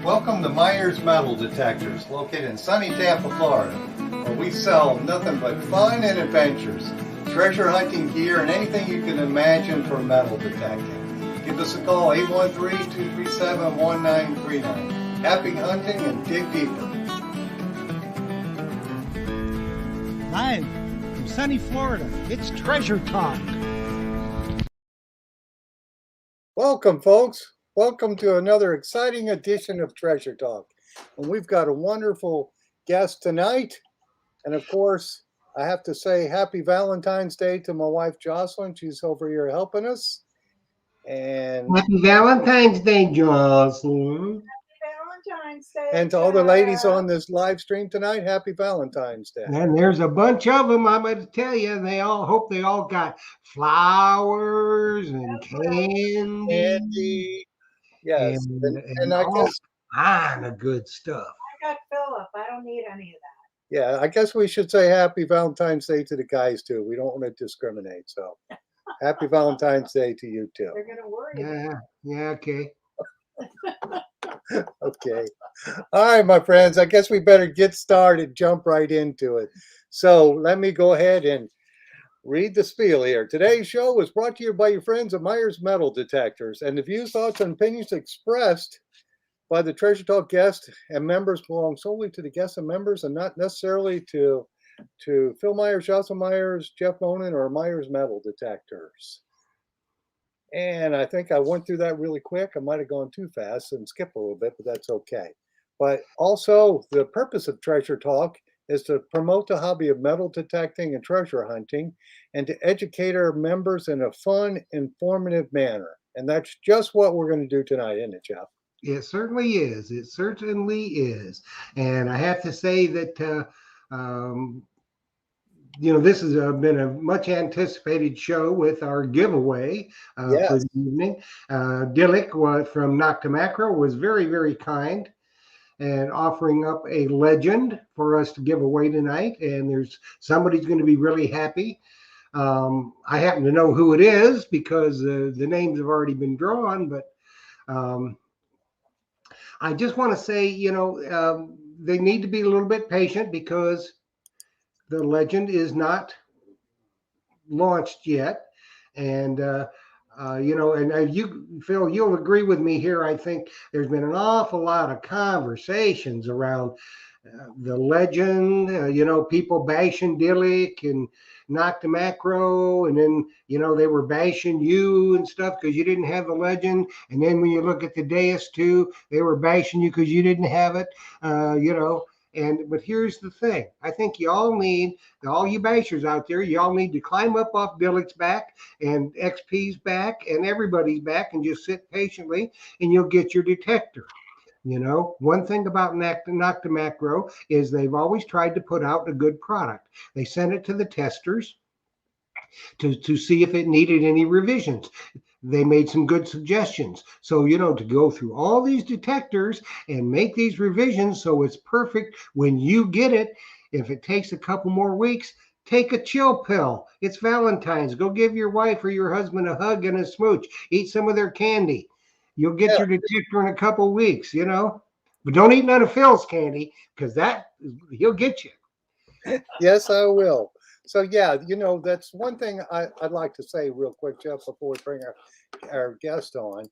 Welcome to Myers Metal Detectors, located in sunny Tampa, Florida, where we sell nothing but fun and adventures, treasure hunting gear, and anything you can imagine for metal detecting. Give us a call, 813-237-1939. Happy hunting and dig deeper. Live from sunny Florida, it's Treasure Talk. Welcome, folks. Welcome to another exciting edition of Treasure Talk. And we've got a wonderful guest tonight. And of course, I have to say happy Valentine's Day to my wife, Jocelyn. She's over here helping us. And happy Valentine's Day, Jocelyn. Valentine's Day. And to all the ladies on this live stream tonight, happy Valentine's Day. And there's a bunch of them, I'm going to tell you. They all hope they all got flowers and candy. Yes. And I all guess kind of good stuff. I got Philip. I don't need any of that. Yeah, I guess we should say happy Valentine's Day to the guys too. We don't want to discriminate. So happy Valentine's Day to you too. They're going to worry. Yeah, okay. Okay. All right, my friends, I guess we better get started, jump right into it. So let me go ahead and read the spiel here. Today's show was brought to you by your friends at Myers Metal Detectors, and the views, thoughts, and opinions expressed by the Treasure Talk guests and members belong solely to the guests and members and not necessarily to Phil Myers, Jocelyn Myers, Jeff Bonin, or Myers Metal Detectors. And I think I went through that really quick. I might have gone too fast and skipped a little bit, but that's okay. But also, the purpose of Treasure Talk is to promote the hobby of metal detecting and treasure hunting and to educate our members in a fun, informative manner. And that's just what we're going to do tonight, isn't it, Jeff? It certainly is. It certainly is. And I have to say that, this has been a much anticipated show with our giveaway for the evening. Dillick from Knock to Macro was very, very kind and offering up a legend for us to give away tonight. And there's somebody's going to be really happy. I happen to know who it is because the names have already been drawn, but I just want to say, they need to be a little bit patient because the legend is not launched yet. And, you, Phil, you'll agree with me here. I think there's been an awful lot of conversations around the legend, people bashing Dillick and Knock to Macro, and then, they were bashing you and stuff because you didn't have the legend. And then when you look at the dais too, they were bashing you because you didn't have it, but here's the thing. I think y'all need, all you bashers out there, y'all need to climb up off Dillick's back and XP's back and everybody's back and just sit patiently and you'll get your detector. One thing about Knock to Macro is they've always tried to put out a good product. They sent it to the testers to see if it needed any revisions. They made some good suggestions. So, to go through all these detectors and make these revisions so it's perfect when you get it, if it takes a couple more weeks, take a chill pill. It's Valentine's. Go give your wife or your husband a hug and a smooch. Eat some of their candy. You'll get your detector in a couple weeks, But don't eat none of Phil's candy because he'll get you. Yes, I will. So, that's one thing I'd like to say real quick, Jeff, before we bring our guest on.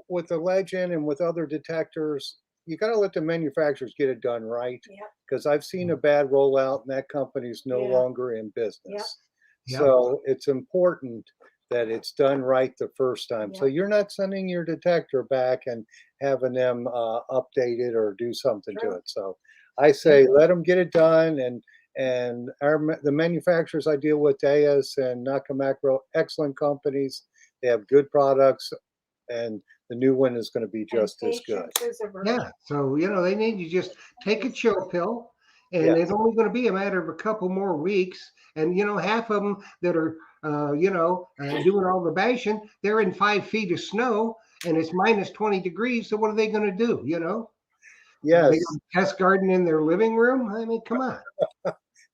With the legend and with other detectors, you got to let the manufacturers get it done right. Because I've seen a bad rollout and that company's no longer in business. Yep. So it's important that it's done right the first time. So you're not sending your detector back and having them update it or do something to it. So I say let them get it done. And the manufacturers I deal with, Deus and Knock to Macro, excellent companies. They have good products, and the new one is going to be just as good. Yeah. So, they need to just take a chill pill, and it's only going to be a matter of a couple more weeks. And, half of them that are, doing all the bashing, they're in 5 feet of snow, and it's minus 20 degrees. So what are they going to do, Yes. They test garden in their living room? I mean, come on.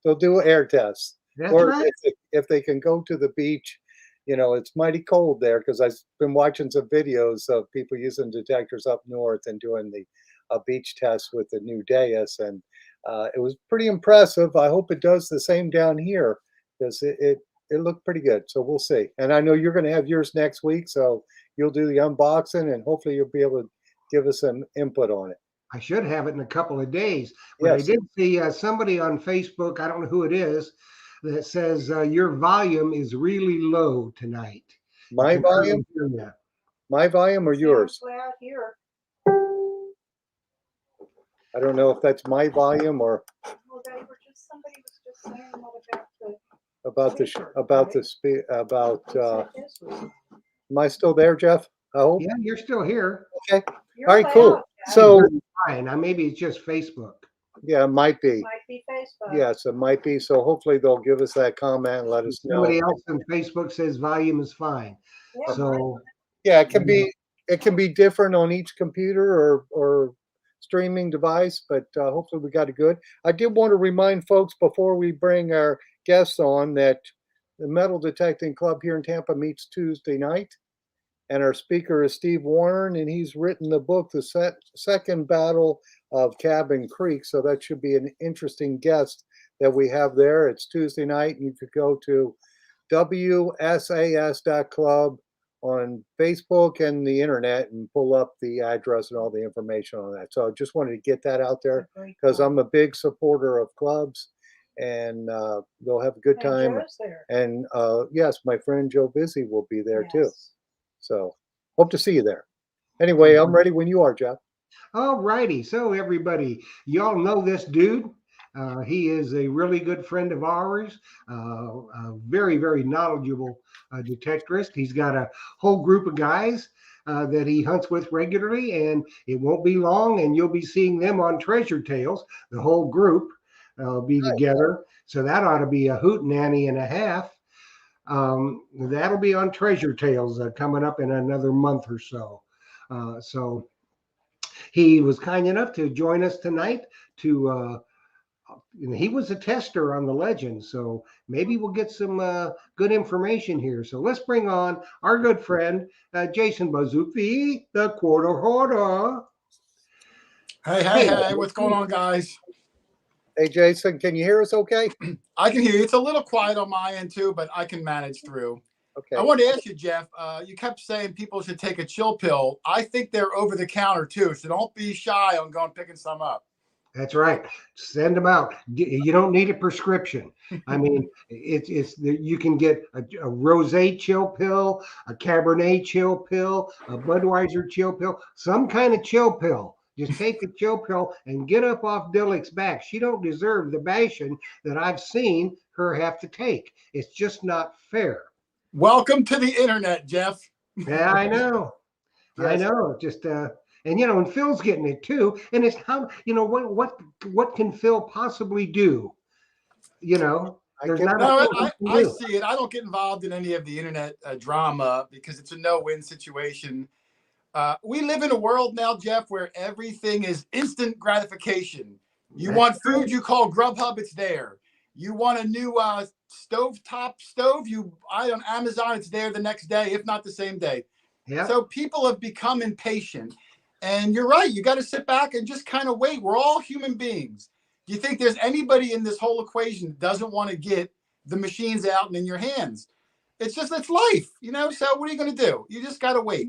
They'll do air tests. That's or right. if they can go to the beach it's mighty cold there because I've been watching some videos of people using detectors up north and doing the beach test with the new dais, and it was pretty impressive. I hope it does the same down here because it looked pretty good. So we'll see. And I know you're going to have yours next week, so you'll do the unboxing, and hopefully you'll be able to give us some input on it. I should have it in a couple of days, but I Yes. did see somebody on Facebook, I don't know who it is, that says your volume is really low tonight. My You can hardly volume? hear you. My volume or yours? Sounds loud here. I don't know if that's my volume or Well, somebody was just saying what about the this was. am I still there, Jeff? I hope. Yeah, you're still here. Okay. You're All right, loud, cool. Jack. So Fine. Maybe it's just Facebook. yeah, it might be. Might be Facebook. Yes, it might be. So hopefully they'll give us that comment and let us know. Somebody else on Facebook says volume is fine. Yeah, So Yeah, it can be different on each computer or streaming device, but hopefully we got it good. I did want to remind folks before we bring our guests on that the Metal Detecting Club here in Tampa meets Tuesday night, and our speaker is Steve Warner, and he's written the book, The Second Battle of Cabin Creek. So that should be an interesting guest that we have there. It's Tuesday night, and you could go to wsas.club on Facebook and the internet and pull up the address and all the information on that. So I just wanted to get that out there because I'm a big supporter of clubs, and they'll have a good time. And yes, my friend Joe Busy will be there too. So hope to see you there. Anyway, I'm ready when you are, Jeff. all righty. So everybody, y'all know this dude. He is a really good friend of ours, a very, very knowledgeable detectorist. He's got a whole group of guys that he hunts with regularly, and it won't be long, and you'll be seeing them on Treasure Tales. The whole group will be together. So that ought to be a hootenanny and a half. That'll be on Treasure Tales coming up in another month or so. So he was kind enough to join us tonight to he was a tester on the Legend, so maybe we'll get some good information here. So let's bring on our good friend Jason Bazuki, the Quarter Hoarder. Hey, what's going on, guys? Hey, Jason, can you hear us okay? I can hear you. It's a little quiet on my end, too, but I can manage through. Okay. I wanted to ask you, Jeff, you kept saying people should take a chill pill. I think they're over the counter, too, so don't be shy on going picking some up. That's right. Send them out. You don't need a prescription. I mean, you can get a rosé chill pill, a Cabernet chill pill, a Budweiser chill pill, some kind of chill pill. Just take the chill pill and get up off Dillick's back. She don't deserve the bashing that I've seen her have to take. It's just not fair. Welcome to the internet, Jeff. Yeah, I know. Yes. I know. Just and and Phil's getting it too. And it's how what can Phil possibly do? There's not. I see it. I don't get involved in any of the internet drama because it's a no-win situation. We live in a world now, Jeff, where everything is instant gratification. You want food, you call Grubhub, it's there. You want a new stovetop stove, you buy on Amazon, it's there the next day, if not the same day. Yeah. So people have become impatient. And you're right, you got to sit back and just kind of wait. We're all human beings. Do you think there's anybody in this whole equation that doesn't want to get the machines out and in your hands? It's life, so what are you going to do? You just got to wait.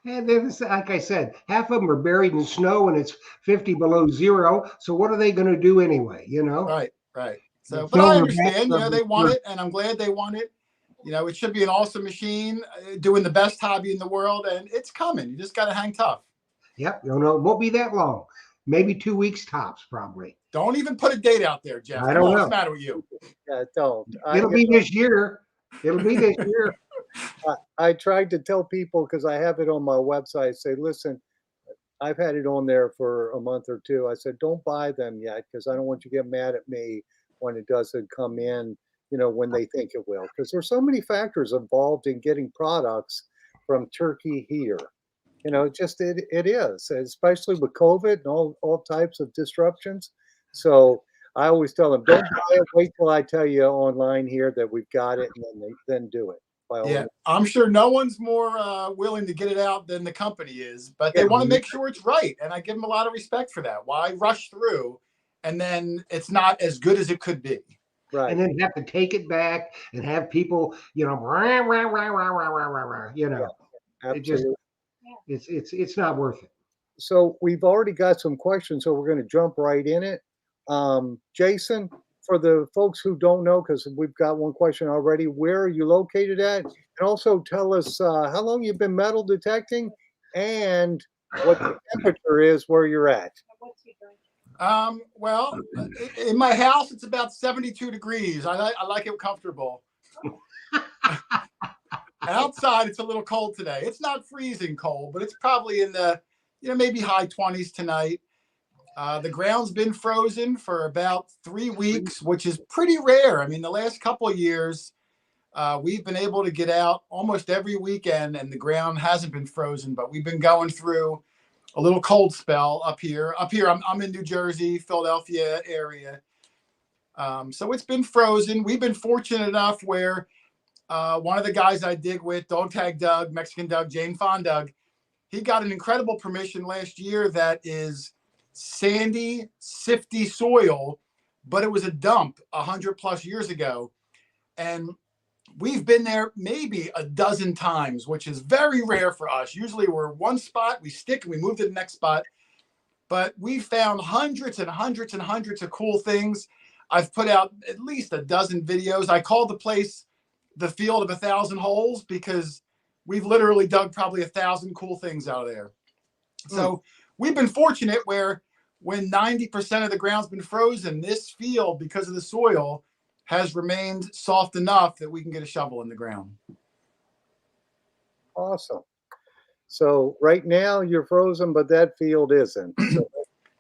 And like I said, half of them are buried in snow and it's 50 below zero. So what are they going to do anyway? Right. So, but I understand, they want it, and I'm glad they want it. It should be an awesome machine doing the best hobby in the world, and it's coming. You just got to hang tough. Yep. It won't be that long. Maybe 2 weeks tops, probably. Don't even put a date out there, Jeff. I don't know. What's the matter with you? Yeah, don't. It'll be this year. It'll be this year. I tried to tell people because I have it on my website. Say, listen, I've had it on there for a month or two. I said, don't buy them yet because I don't want you to get mad at me when it doesn't come in, when they think it will. Because there's so many factors involved in getting products from Turkey here. It is, especially with COVID and all types of disruptions. So I always tell them, don't buy it. Wait till I tell you online here that we've got it, and then do it. by all Yeah, means. I'm sure no one's more willing to get it out than the company is, but they Yeah. want to make sure it's right. And I give them a lot of respect for that. Why rush through and then it's not as good as it could be? Right. And then have to take it back and have people, rah, rah, rah, rah, rah, rah, rah, rah, it just Absolutely. it's not worth it. So we've already got some questions, so we're going to jump right in it. Jason, for the folks who don't know, because we've got one question already, where are you located at? And also tell us how long you've been metal detecting and what the temperature is where you're at. What's he drinking? Well, in my house, it's about 72 degrees. I like it comfortable. Outside, it's a little cold today. It's not freezing cold, but it's probably in the, maybe high 20s tonight. The ground's been frozen for about 3 weeks, which is pretty rare. I mean, the last couple of years, we've been able to get out almost every weekend and the ground hasn't been frozen, but we've been going through a little cold spell up here. I'm in New Jersey, Philadelphia area. So it's been frozen. We've been fortunate enough where one of the guys I dig with, Dog Tag Doug, Mexican Doug, Jane Fond Doug, he got an incredible permission last year that is sandy, sifty soil, but it was a dump 100+ years ago. And we've been there maybe a dozen times, which is very rare for us. Usually we're one spot, we stick and we move to the next spot. But we found hundreds and hundreds and hundreds of cool things. I've put out at least a dozen videos. I call the place the field of 1,000 holes because we've literally dug probably 1,000 cool things out of there. So we've been fortunate where when 90% of the ground's been frozen, this field, because of the soil, has remained soft enough that we can get a shovel in the ground. Awesome. So right now you're frozen, but that field isn't. So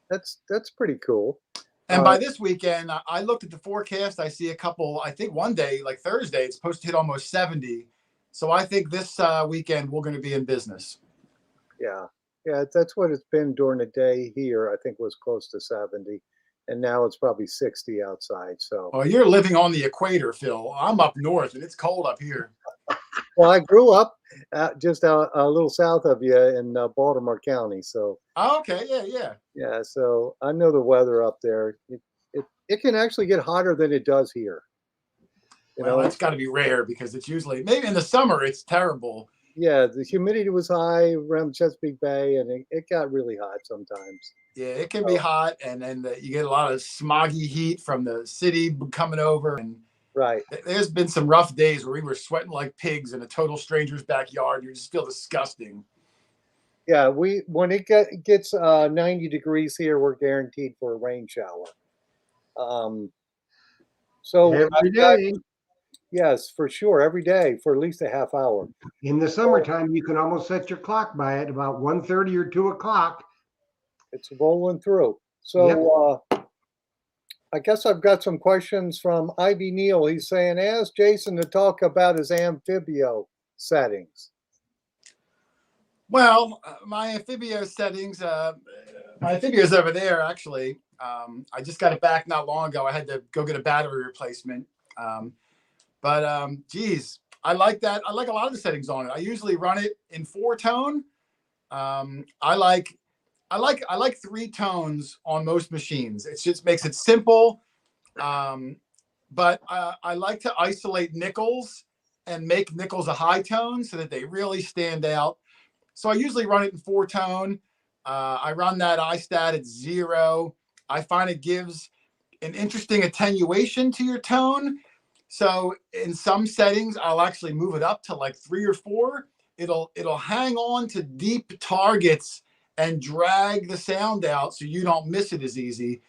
that's pretty cool. And by this weekend, I looked at the forecast. I see I think one day, like Thursday, it's supposed to hit almost 70. So I think this weekend we're going to be in business. Yeah. Yeah, that's what it's been during the day here. I think it was close to 70. And now it's probably 60 outside. So Well, you're living on the equator, Phil. I'm up north and it's cold up here. well, I grew up just a little south of you in Baltimore County. So Oh, okay. Yeah. yeah, so I know the weather up there. It can actually get hotter than it does here. Well, that's got to be rare because it's usually, maybe in the summer, it's terrible. Yeah, the humidity was high around Chesapeake Bay, and it got really hot sometimes. Yeah, it can be hot, and then you get a lot of smoggy heat from the city coming over. And Right. there's been some rough days where we were sweating like pigs in a total stranger's backyard. You just feel disgusting. Yeah, when it gets 90 degrees here, we're guaranteed for a rain shower. So Every day. Yes, for sure, every day for at least a half hour. In the summertime, you can almost set your clock by it about 1:30 or 2 o'clock. It's rolling through. So I guess I've got some questions from Ivy Neal. He's saying, ask Jason to talk about his Amphibio settings. Well, my Amphibio settings, my Amphibio's over there, actually. I just got it back not long ago. I had to go get a battery replacement. Geez, I like that. I like a lot of the settings on it. I usually run it in 4-tone. I like 3 tones on most machines. It just makes it simple. But I like to isolate nickels and make nickels a high tone so that they really stand out. So I usually run it in 4-tone. I run that iStat at 0. I find it gives an interesting attenuation to your tone. So in some settings, I'll actually move it up to like 3 or 4. It'll hang on to deep targets and drag the sound out so you don't miss it as easy.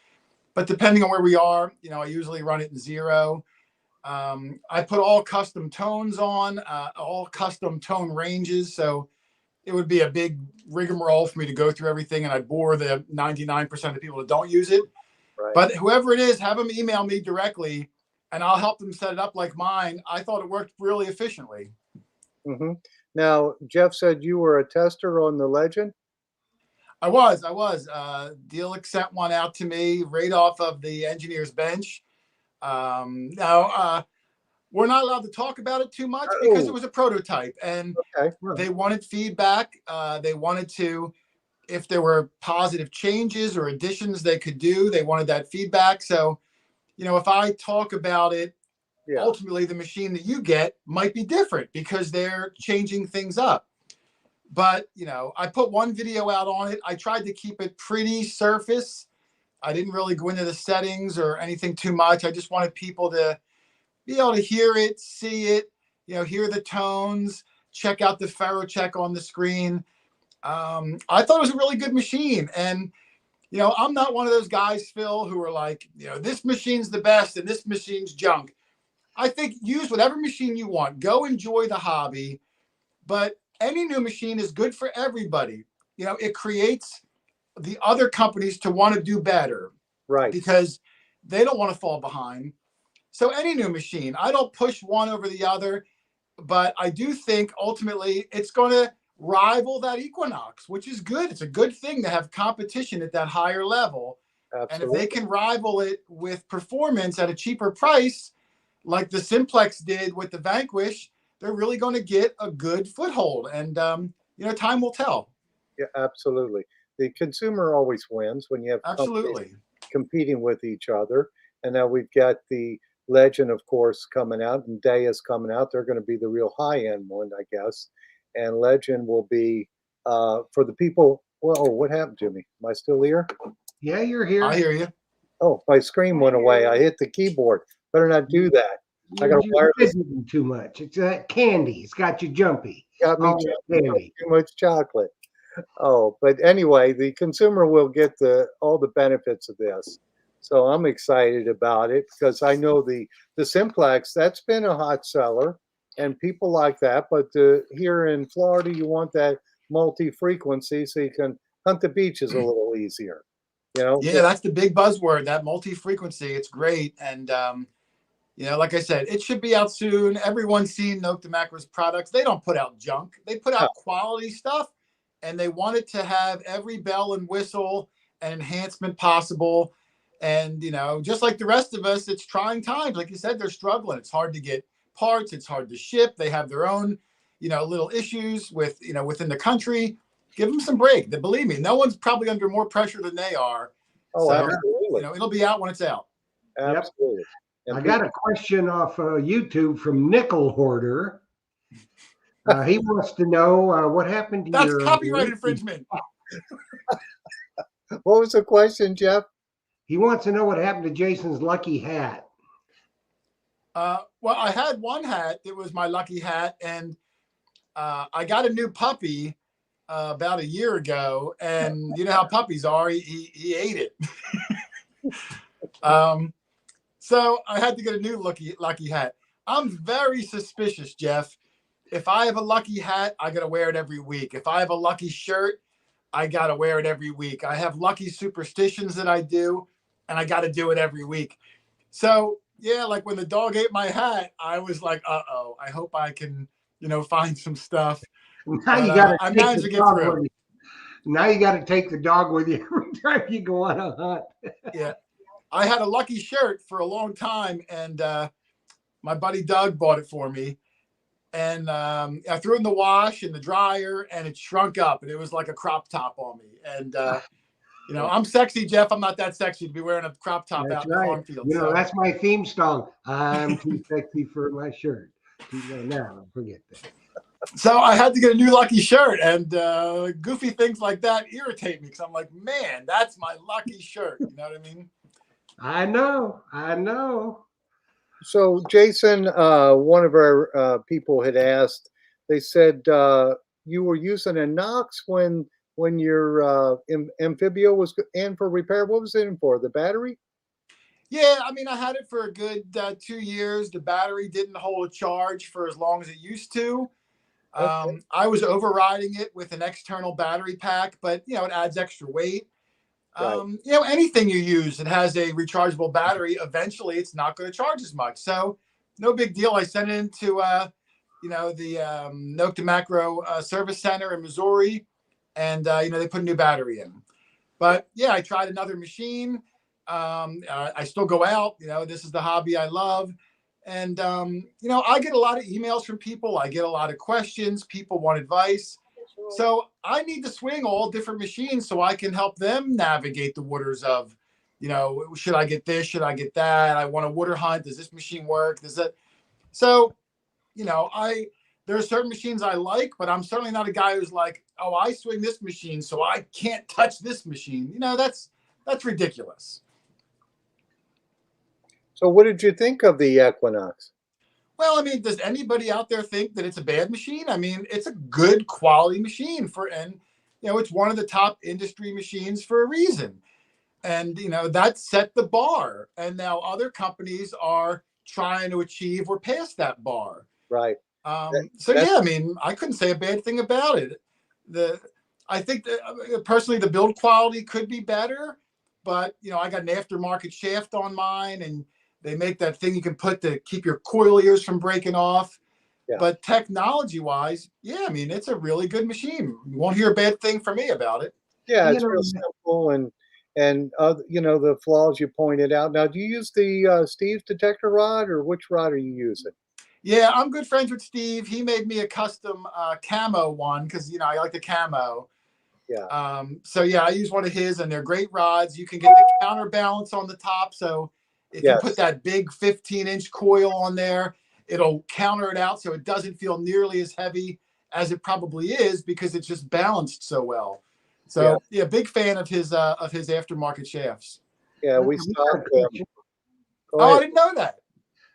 But depending on where we are, I usually run it in 0. I put all custom tones on, all custom tone ranges. So it would be a big rigmarole for me to go through everything, and I'd bore the 99% of people that don't use it. Right. But whoever it is, have them email me directly, and I'll help them set it up like mine. I thought it worked really efficiently. Mm-hmm. Now, Jeff said you were a tester on the Legend. I was. Dealic sent one out to me right off of the engineer's bench. Now, we're not allowed to talk about it too much because Oh. it was a prototype, and Okay. they wanted feedback. They wanted to, if there were positive changes or additions they could do, they wanted that feedback. So, if I talk about it, Yeah. ultimately the machine that you get might be different because they're changing things up. But, I put one video out on it. I tried to keep it pretty surface. I didn't really go into the settings or anything too much. I just wanted people to be able to hear it, see it, hear the tones, check out the ferro check on the screen. I thought it was a really good machine. And, I'm not one of those guys, Phil, who are like, this machine's the best and this machine's junk. I think use whatever machine you want. Go enjoy the hobby. But any new machine is good for everybody. It creates the other companies to want to do better. Right. Because they don't want to fall behind. So any new machine, I don't push one over the other, but I do think ultimately it's going to rival that Equinox, which is good. It's a good thing to have competition at that higher level. Absolutely. And if they can rival it with performance at a cheaper price, like the Simplex did with the Vanquish, they're really going to get a good foothold. And, time will tell. Yeah, absolutely. The consumer always wins when you have companies Absolutely. competing with each other. And now we've got the Legend, of course, coming out, and Day is coming out. They're going to be the real high-end one, I guess. And Legend will be for the people. Whoa, what happened to me? Am I still here? Yeah, you're here. I hear you. Oh, my screen went away. I hit the keyboard. Better not do that. I got a You're wireless. fidgeting too much. It's that candy. It's got you jumpy. Got me All that candy. too much chocolate. Oh, but anyway, the consumer will get all the benefits of this. So I'm excited about it because I know the Simplex, that's been a hot seller and people like that. But here in Florida, you want that multi-frequency so you can hunt the beaches a little easier. Yeah, that's the big buzzword, that multi-frequency. It's great. And, like I said, it should be out soon. Everyone's seen Note to Macros products. They don't put out junk. They put out quality stuff, and they want it to have every bell and whistle and enhancement possible. And, just like the rest of us, it's trying times. Like you said, they're struggling. It's hard to get parts. It's hard to ship. They have their own, little issues with, within the country. Give them some break. Believe me, no one's probably under more pressure than they are. Oh, So, absolutely. it'll be out when it's out. Absolutely. I got a question off YouTube from Nickel Hoarder. He wants to know what happened to That's your copyright infringement. What was the question, Jeff? He wants to know what happened to Jason's lucky hat. Well, I had one hat. It was my lucky hat, and I got a new puppy about a year ago, and you know how puppies are. He ate it. So I had to get a new lucky hat. I'm very suspicious, Jeff. If I have a lucky hat, I got to wear it every week. If I have a lucky shirt, I got to wear it every week. I have lucky superstitions that I do, and I got to do it every week. So, yeah, like when the dog ate my hat, I was like, uh-oh, I hope I can, find some stuff. Now you got I to managed to get through. Now you got to take the dog with you every time you go on a hunt. Yeah. I had a lucky shirt for a long time, and my buddy Doug bought it for me. And I threw it in the wash in the dryer, and it shrunk up, and it was like a crop top on me. And, I'm sexy, Jeff. I'm not that sexy to be wearing a crop top out in the farm field. That's my theme song. I'm too sexy for my shirt. Now, forget that. So I had to get a new lucky shirt, and goofy things like that irritate me because I'm like, man, that's my lucky shirt. You know what I mean? I know. So, Jason, one of our people had asked, they said you were using a Knox when your Amphibio was in for repair. What was it in for? The battery? Yeah, I mean, I had it for a good 2 years. The battery didn't hold a charge for as long as it used to. Okay. I was overriding it with an external battery pack, but, it adds extra weight. Right. Anything you use that has a rechargeable battery, eventually it's not going to charge as much. So no big deal. I sent it into, the Note to Macro service center in Missouri, and, they put a new battery in. But yeah, I tried another machine. I still go out, this is the hobby I love. And, you know, I get a lot of emails from people. I get a lot of questions. People want advice. So I need to swing all different machines so I can help them navigate the waters of, you know, should I get this? Should I get that? I want a water hunt. Does this machine work? Does that? So, you know, there are certain machines I like, but I'm certainly not a guy who's like, oh, I swing this machine, so I can't touch this machine. You know, that's ridiculous. So what did you think of the Equinox? Well, I mean, does anybody out there think that it's a bad machine? I mean, it's a good quality machine and you know, it's one of the top industry machines for a reason. And you know, that set the bar. And now other companies are trying to achieve or pass that bar. Right. So yeah, I mean, I couldn't say a bad thing about it. I think that personally, the build quality could be better, but you know, I got an aftermarket shaft on mine, and they make that thing you can put to keep your coil ears from breaking off. Yeah. But technology-wise, yeah, I mean, it's a really good machine. You won't hear a bad thing from me about it. Yeah, You it's know, real simple and you know, the flaws you pointed out. Now, do you use the Steve's detector rod, or which rod are you using? Yeah, I'm good friends with Steve. He made me a custom camo one because, you know, I like the camo. Yeah. So yeah, I use one of his, and they're great rods. You can get the counterbalance on the top. So if you put Yes. that big 15-inch coil on there, it'll counter it out so it doesn't feel nearly as heavy as it probably is because it's just balanced so well. So yeah, big fan of his aftermarket shafts. Yeah, we we got stock a them. question. Go Oh, I ahead. didn't know that.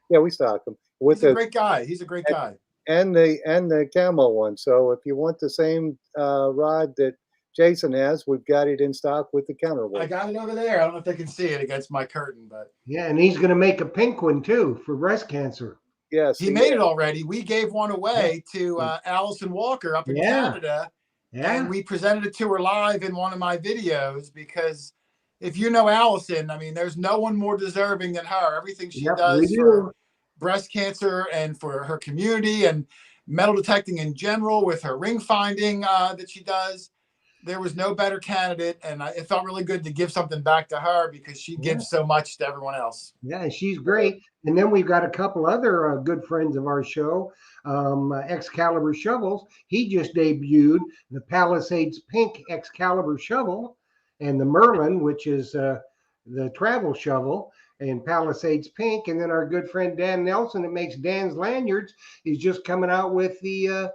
Yeah, we stock them with He's a the great guy. He's a great guy. and the camo one. So if you want the same rod that Jason has, we've got it in stock with the I counterweight. got it over there. I don't know if they can see it against my curtain, but Yeah, and he's going to make a pink one too for breast cancer. Yes, he made it already. We gave one away to Allison Walker up in Yeah. Canada, Yeah, and we presented it to her live in one of my videos because if you know Allison, I mean, there's no one more deserving than her. Everything she yep, we does do. for breast cancer and for her community and metal detecting in general with her ring finding that she does. There was no better candidate, and it felt really good to give something back to her because she gives so much to everyone else. Yeah, she's great. And then we've got a couple other good friends of our show, Excalibur Shovels. He just debuted the Palisades Pink Excalibur Shovel and the Merlin, which is the travel shovel, and Palisades Pink. And then our good friend Dan Nelson, that makes Dan's lanyards, is just coming out with the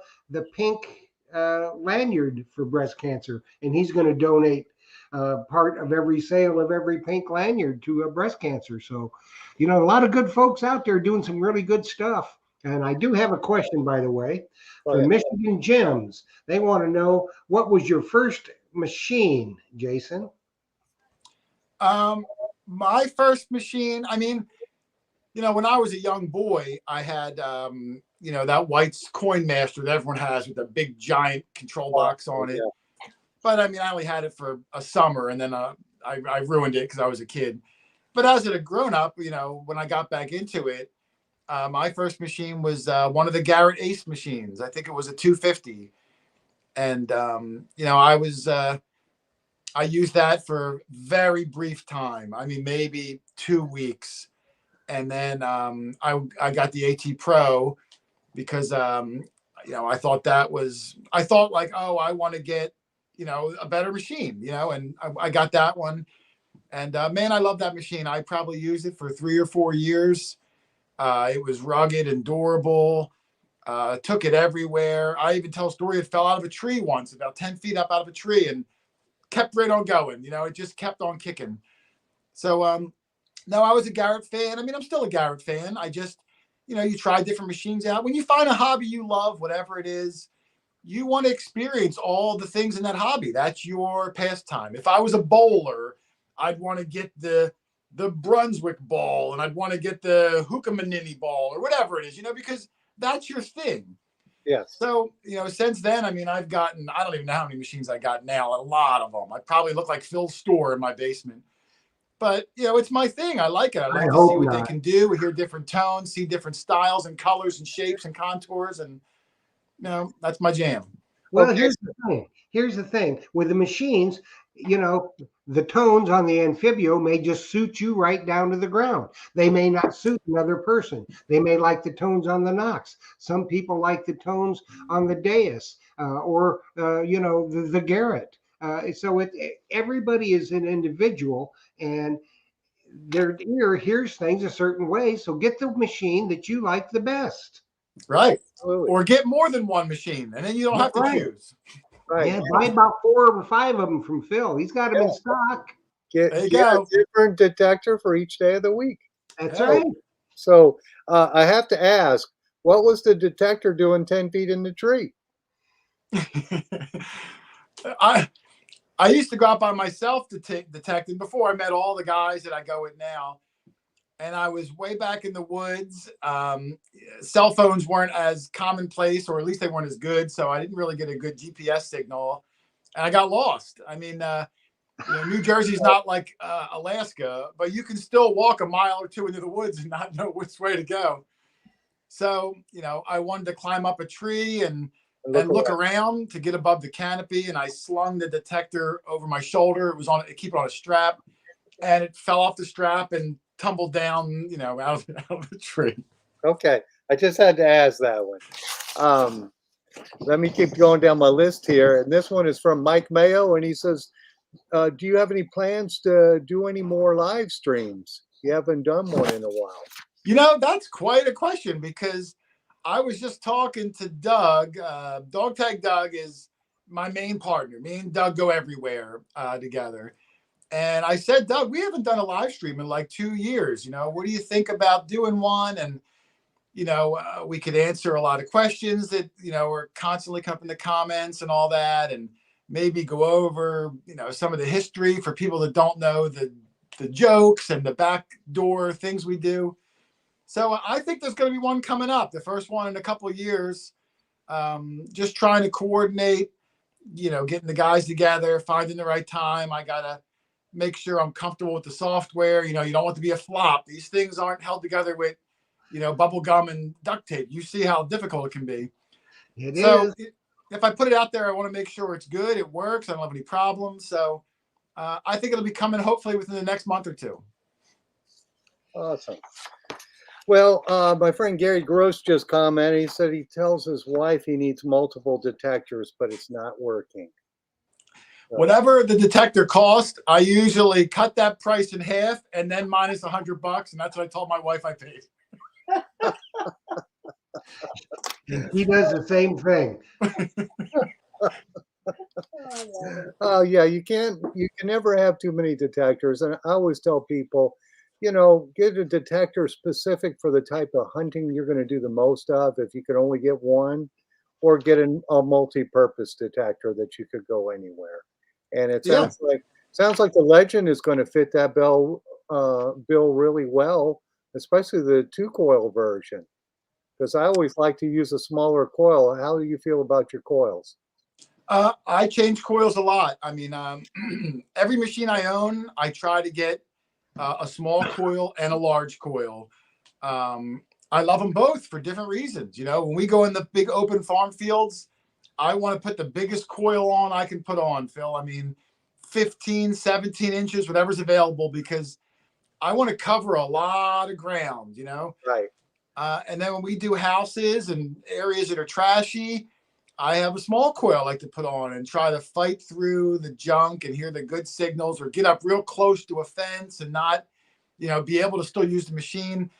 pink lanyard for breast cancer, and he's going to donate part of every sale of every pink lanyard to breast cancer. So, you know, a lot of good folks out there doing some really good stuff. And I do have a question, by the way, from Michigan Gems. They want to know, what was your first machine, Jason? My first machine, I mean, you know, when I was a young boy, I had, you know, that white coin master that everyone has with a big giant control box on it. Yeah. But I mean, I only had it for a summer, and then I ruined it because I was a kid. But as a grown up, you know, when I got back into it, my first machine was one of the Garrett Ace machines. I think it was a 250. And, you know, I used that for very brief time. I mean, maybe 2 weeks. And then I got the AT Pro because, you know, I thought like, oh, I want to get, you know, a better machine, you know, and I got that one. And man, I love that machine. I probably used it for 3 or 4 years. It was rugged and durable. Took it everywhere. I even tell a story. It fell out of a tree once, about 10 feet up out of a tree, and kept right on going. You know, it just kept on kicking. So, no, I was a Garrett fan. I mean, I'm still a Garrett fan. I just, you know, you try different machines out. When you find a hobby you love, whatever it is, you want to experience all the things in that hobby. That's your pastime. If I was a bowler, I'd want to get the Brunswick ball, and I'd want to get the Hookamanini ball, or whatever it is, you know, because that's your thing. Yes. So, you know, since then, I mean, I've gotten, I don't even know how many machines I got now, a lot of them. I probably look like Phil's store in my basement. But, you know, it's my thing. I like it. I like to see what they can do. We hear different tones, see different styles and colors and shapes and contours. And, you know, that's my jam. Well, here's the thing. With the machines, you know, the tones on the Amphibio may just suit you right down to the ground. They may not suit another person. They may like the tones on the Knox. Some people like the tones on the Deus or the Garrett. Everybody is an individual, and their ear hears things a certain way. So get the machine that you like the best. Right. Absolutely. Or get more than one machine, and then you don't have to Right. choose. Right. Yeah, buy about 4 or 5 of them from Phil. He's got them in stock. Get There you a go. different detector for each day of the week. That's Yeah. right. So I have to ask, what was the detector doing 10 feet in the tree? I used to go out by myself to detecting before I met all the guys that I go with now. And I was way back in the woods. Cell phones weren't as commonplace, or at least they weren't as good. So I didn't really get a good GPS signal. And I got lost. I mean, New Jersey's not like Alaska, but you can still walk a mile or two into the woods and not know which way to go. So, I wanted to climb up a tree and look around to get above the canopy. And I slung the detector over my shoulder. It was keep it on a strap, and it fell off the strap and tumbled down, out of the tree. Okay. I just had to ask that one. Let me keep going down my list here. And this one is from Mike Mayo. And he says, do you have any plans to do any more live streams? You haven't done one in a while. That's quite a question, because I was just talking to Doug. Dog Tag Doug is my main partner. Me and Doug go everywhere together. And I said, Doug, we haven't done a live stream in like 2 years. What do you think about doing one? And, we could answer a lot of questions that, are constantly coming in the comments and all that. And maybe go over, some of the history for people that don't know the jokes and the backdoor things we do. So I think there's going to be one coming up, the first one in a couple of years. Just trying to coordinate, getting the guys together, finding the right time. I got to make sure I'm comfortable with the software. You don't want to be a flop. These things aren't held together with, bubble gum and duct tape. You see how difficult it can be. It so is. If I put it out there, I want to make sure it's good, it works, I don't have any problems. So I think it'll be coming hopefully within the next month or two. Awesome. Well, my friend Gary Gross just commented. He said he tells his wife he needs multiple detectors, but it's not working. So, whatever the detector cost, I usually cut that price in half and then minus $100, and that's what I told my wife I paid. He does the same thing. Oh yeah, you can never have too many detectors. And I always tell people, get a detector specific for the type of hunting you're going to do the most of, if you can only get one, or get a multi-purpose detector that you could go anywhere. And it sounds like the Legend is going to fit that bill really well, especially the 2-coil version. Because I always like to use a smaller coil. How do you feel about your coils? I change coils a lot. I mean, every machine I own, I try to get a small coil and a large coil. I love them both for different reasons. When we go in the big open farm fields, I want to put the biggest coil on I can put on, Phil. I mean, 15, 17 inches, whatever's available, because I want to cover a lot of ground, Right. And then when we do houses and areas that are trashy, I have a small coil I like to put on and try to fight through the junk and hear the good signals, or get up real close to a fence and not, be able to still use the machine.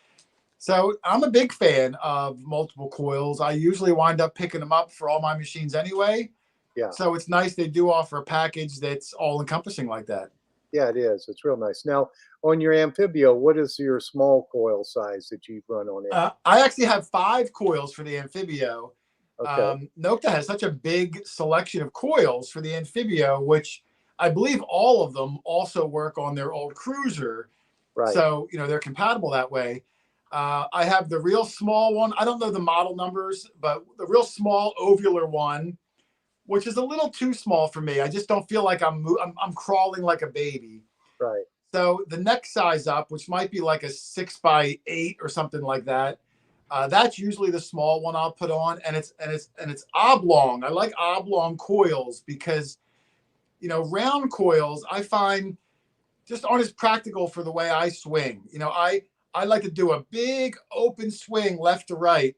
So I'm a big fan of multiple coils. I usually wind up picking them up for all my machines anyway. Yeah. So it's nice they do offer a package that's all encompassing like that. Yeah, it is. It's real nice. Now, on your Amphibio, what is your small coil size that you run on it? I actually have 5 coils for the Amphibio. Okay. Nokta has such a big selection of coils for the Amphibio, which I believe all of them also work on their old Cruiser. Right. So, they're compatible that way. I have the real small one. I don't know the model numbers, but the real small ovular one, which is a little too small for me. I just don't feel like I'm crawling like a baby. Right. So the next size up, which might be like a 6x8 or something like that, that's usually the small one I'll put on, and it's oblong. I like oblong coils because round coils I find just aren't as practical for the way I swing. I like to do a big open swing left to right.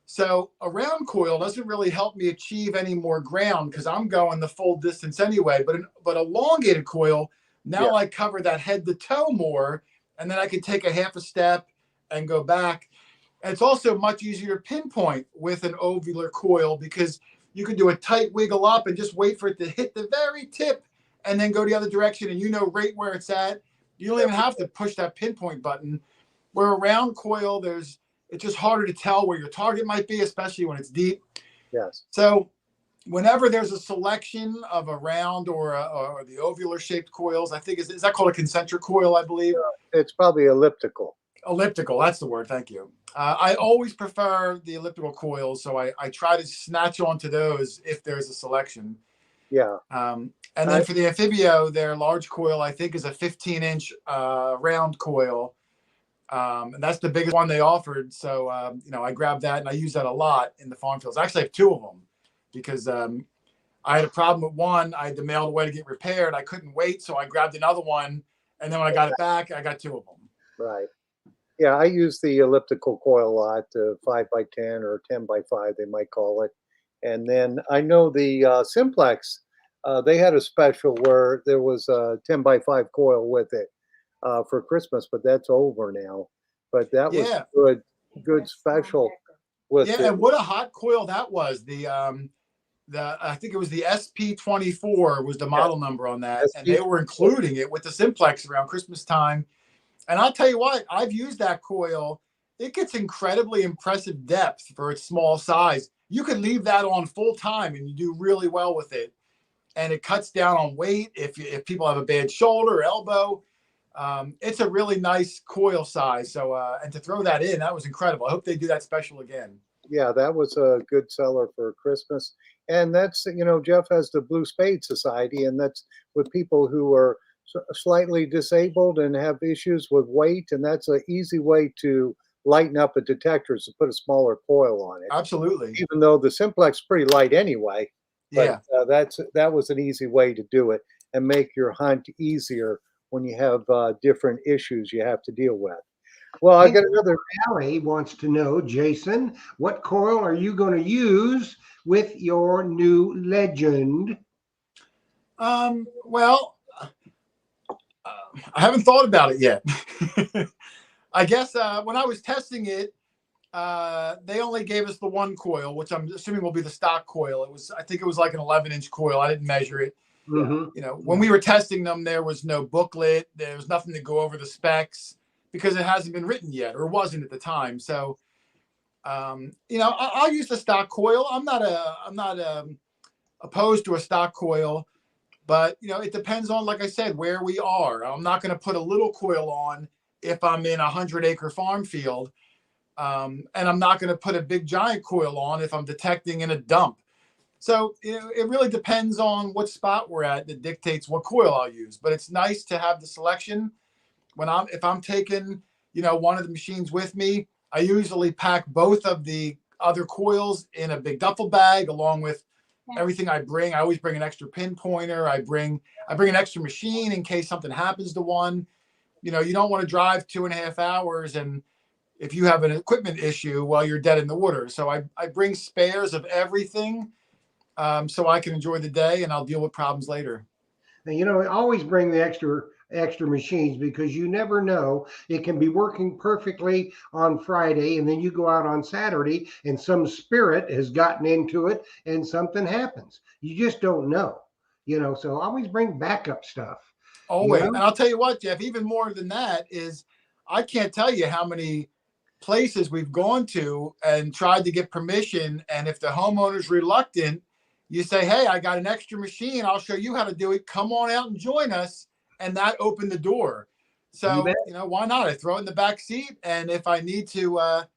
So a round coil doesn't really help me achieve any more ground because I'm going the full distance anyway. But elongated coil, now I cover that head to toe more, and then I can take a half a step and go back. And it's also much easier to pinpoint with an ovular coil because you can do a tight wiggle up and just wait for it to hit the very tip and then go the other direction, and right where it's at. You don't even have to push that pinpoint button. Where a round coil, it's just harder to tell where your target might be, especially when it's deep. Yes. So whenever there's a selection of a round or the ovular shaped coils, I think is that called a concentric coil, I believe? It's probably elliptical. Elliptical, that's the word. Thank you. I always prefer the elliptical coils, so I try to snatch onto those if there's a selection. Yeah. And then for the Amphibio, their large coil, I think, is a 15-inch round coil. And that's the biggest one they offered. So, I grabbed that and I use that a lot in the farm fields. I actually have two of them because I had a problem with one. I had to mail it away to get repaired. I couldn't wait. So I grabbed another one. And then when I got it back, I got two of them. Right. Yeah, I use the elliptical coil a lot, 5x10 or 10x5, they might call it. And then I know the Simplex, they had a special where there was a 10x5 coil with it for Christmas, but that's over now. But that was good special. With and what a hot coil that was. I think it was the SP24 was the model number on that, and they were including it with the Simplex around Christmas time. And I'll tell you what, I've used that coil. It gets incredibly impressive depth for its small size. You could leave that on full time and you do really well with it. And it cuts down on weight if people have a bad shoulder or elbow. It's a really nice coil size. So, and to throw that in, that was incredible. I hope they do that special again. Yeah, that was a good seller for Christmas. And that's, Jeff has the Blue Spade Society, and that's with people who are slightly disabled and have issues with weight. And that's an easy way to lighten up a detector is to put a smaller coil on it. Absolutely. Even though the Simplex is pretty light anyway. But, that was an easy way to do it and make your hunt easier when you have different issues you have to deal with. Well, I got another. Allie wants to know, Jason, what coil are you going to use with your new Legend? Well, I haven't thought about it yet. I guess when I was testing it, they only gave us the one coil, which I'm assuming will be the stock coil. I think it was like an 11-inch coil. I didn't measure it. Mm-hmm. When we were testing them, there was no booklet. There was nothing to go over the specs because it hasn't been written yet, or wasn't at the time. So, I'll use the stock coil. I'm not opposed to a stock coil, but it depends on, like I said, where we are. I'm not going to put a little coil on if I'm in a 100-acre farm field. And I'm not going to put a big giant coil on if I'm detecting in a dump. So it really depends on what spot we're at that dictates what coil I'll use. But it's nice to have the selection. If I'm taking, one of the machines with me, I usually pack both of the other coils in a big duffel bag along with everything I bring. I always bring an extra pinpointer. I bring an extra machine in case something happens to one. You don't want to drive 2.5 hours and if you have an equipment issue while you're dead in the water. So I bring spares of everything so I can enjoy the day and I'll deal with problems later. And, always bring the extra machines because you never know. It can be working perfectly on Friday and then you go out on Saturday and some spirit has gotten into it and something happens. You just don't know, so always bring backup stuff. Always. And I'll tell you what, Jeff, even more than that is I can't tell you how many places we've gone to and tried to get permission. And if the homeowner's reluctant, you say, hey, I got an extra machine. I'll show you how to do it. Come on out and join us. And that opened the door. So, why not? I throw it in the back seat. And if I need to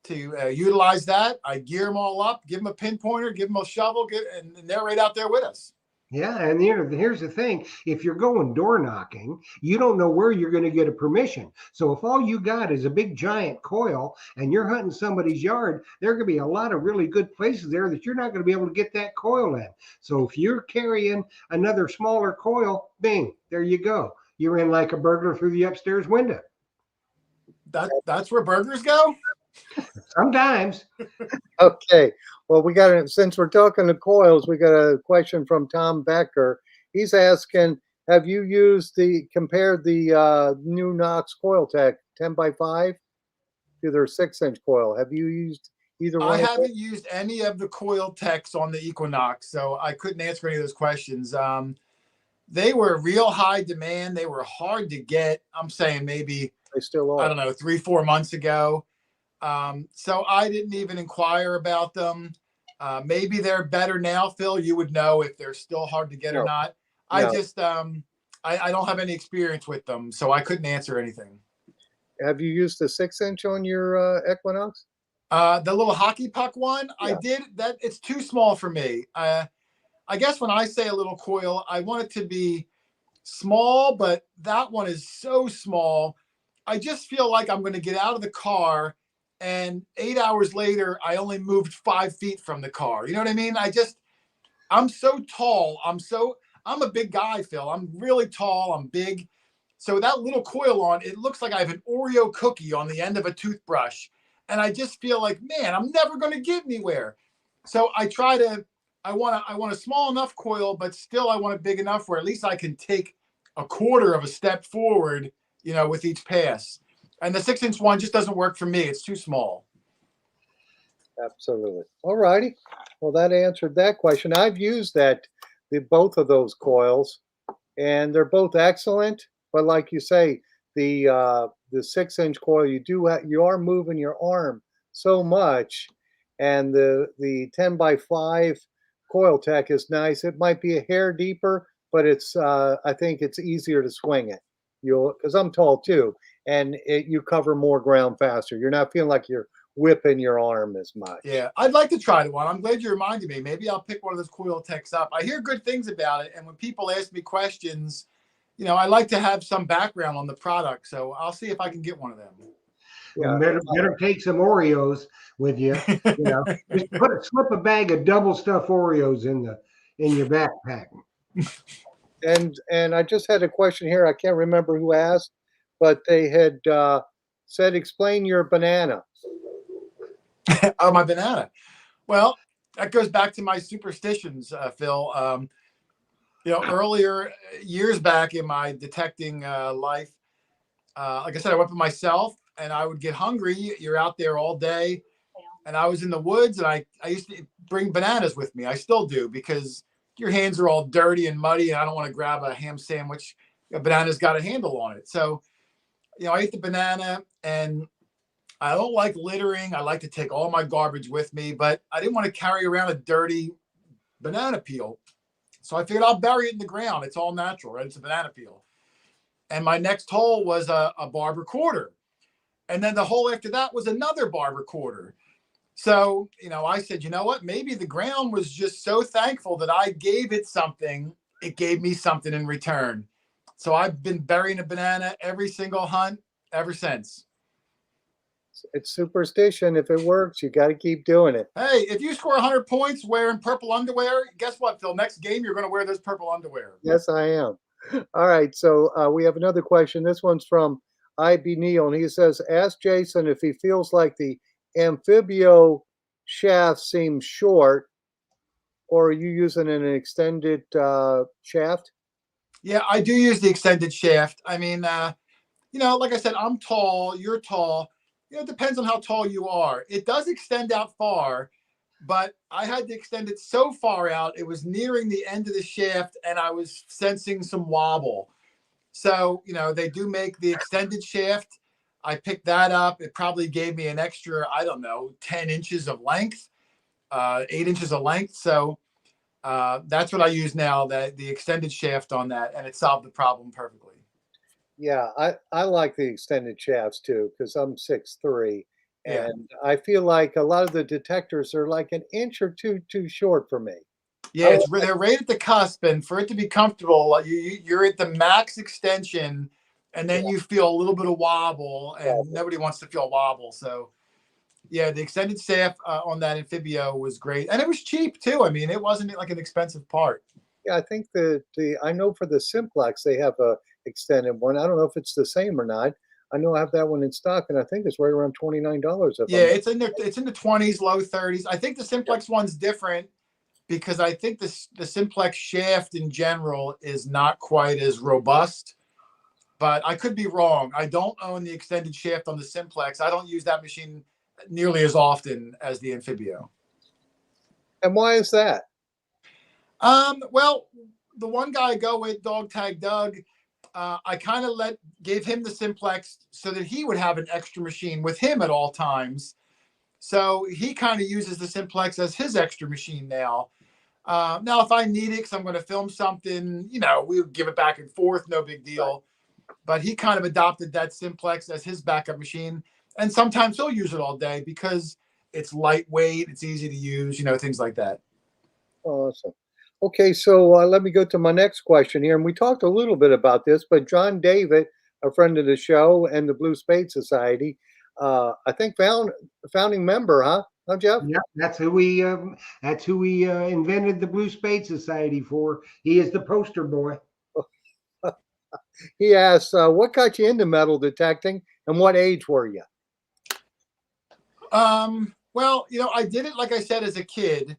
utilize that, I gear them all up, give them a pinpointer, give them a shovel, and they're right out there with us. Yeah, and here's the thing: if you're going door knocking, you don't know where you're going to get a permission. So if all you got is a big giant coil and you're hunting somebody's yard, there are going to be a lot of really good places there that you're not going to be able to get that coil in. So if you're carrying another smaller coil, bing, there you go. You're in like a burglar through the upstairs window. That's where burgers go. Sometimes. Okay. Well, since we're talking to coils, we got a question from Tom Becker. He's asking, have you compared the new Knox Coil Tech 10x5 to their 6-inch coil? Have you used either I one of them? haven't used any of the coil techs on the Equinox, so I couldn't answer any of those questions. They were real high demand. They were hard to get. I'm saying maybe, They still I are. don't know, 3-4 months ago. So I didn't even inquire about them. Maybe they're better now, Phil. You would know if they're still hard to get or No, not. I no. just, I don't have any experience with them, so I couldn't answer anything. Have you used the 6-inch on your Equinox? The little hockey puck one, I Yeah. did that. It's too small for me. I guess when I say a little coil, I want it to be small, but that one is so small. I just feel like I'm going to get out of the car and 8 hours later, I only moved 5 feet from the car. You know what I mean? I'm so tall. I'm a big guy, Phil. I'm really tall. I'm big. So that little coil on, it looks like I have an Oreo cookie on the end of a toothbrush. And I just feel like, man, I'm never going to get anywhere. So I want a small enough coil, but still I want it big enough where at least I can take a quarter of a step forward, with each pass. And the 6-inch one just doesn't work for me. It's too small. Absolutely. All righty. Well, that answered that question. I've used both of those coils, and they're both excellent. But like you say, the 6-inch coil, you are moving your arm so much, and the 10x5 coil tech is nice. It might be a hair deeper, but I think it's easier to swing it. Because I'm tall too, and you cover more ground faster. You're not feeling like you're whipping your arm as much. Yeah, I'd like to try the one. I'm glad you reminded me. Maybe I'll pick one of those coil techs up. I hear good things about it, and when people ask me questions, I like to have some background on the product. So I'll see if I can get one of them. Yeah. Better take some Oreos with you. Just slip a bag of double stuffed Oreos in your backpack. And I just had a question here. I can't remember who asked, but they had said, "Explain your banana." Oh, my banana. Well, that goes back to my superstitions, Phil. Earlier years back in my detecting life, like I said, I went by myself, and I would get hungry. You're out there all day, and I was in the woods, and I used to bring bananas with me. I still do, because your hands are all dirty and muddy, and I don't want to grab a ham sandwich. A banana's got a handle on it. So, I ate the banana, and I don't like littering. I like to take all my garbage with me, but I didn't want to carry around a dirty banana peel. So I figured I'll bury it in the ground. It's all natural, right? It's a banana peel. And my next hole was a barber quarter. And then the hole after that was another barber quarter. So, I said, you know what? Maybe the ground was just so thankful that I gave it something. It gave me something in return. So I've been burying a banana every single hunt ever since. It's superstition. If it works, you got to keep doing it. Hey, if you score 100 points wearing purple underwear, guess what, Phil? Next game, you're going to wear those purple underwear. Yes, I am. All right. So we have another question. This one's from IB Neal, and he says, "Ask Jason if he feels like the Amphibious Shafts seem short, or are you using an extended shaft?" Yeah, I do use the extended shaft. I mean, like I said, I'm tall, you're tall. It depends on how tall you are. It does extend out far, but I had to extend it so far out, it was nearing the end of the shaft, and I was sensing some wobble. So, they do make the extended shaft. I picked that up. It probably gave me an extra, I don't know, 10 inches of length, 8 inches of length. So that's what I use now, the extended shaft on that, and it solved the problem perfectly. Yeah, I like the extended shafts too, because I'm 6'3", Yeah. and I feel like a lot of the detectors are like an inch or two too short for me. Yeah, they're right at the cusp, and for it to be comfortable, you're at the max extension, and then you feel a little bit of wobble, and nobody wants to feel wobble. So, yeah, the extended staff on that Amphibio was great, and it was cheap too. I mean, it wasn't like an expensive part. Yeah, I think I know for the Simplex they have a extended one. I don't know if it's the same or not. I know I have that one in stock, and I think it's right around $29. Yeah, it's in the 20s, low 30s. I think the Simplex one's different because I think the Simplex shaft in general is not quite as robust. But I could be wrong. I don't own the extended shaft on the Simplex. I don't use that machine nearly as often as the Amphibio. And why is that? Well, the one guy I go with, Dog Tag Doug, I kind of gave him the Simplex so that he would have an extra machine with him at all times. So he kind of uses the Simplex as his extra machine now. Now, if I need it because I'm going to film something, we would give it back and forth, no big deal. But he kind of adopted that Simplex as his backup machine. And sometimes he'll use it all day because it's lightweight, it's easy to use, things like that. Awesome. Okay, so let me go to my next question here. And we talked a little bit about this, but John David, a friend of the show and the Blue Spade Society, I think founding member, huh? Huh, Jeff? Yeah, that's who we invented the Blue Spade Society for. He is the poster boy. He asks, what got you into metal detecting and what age were you? Well, I did it, like I said, as a kid,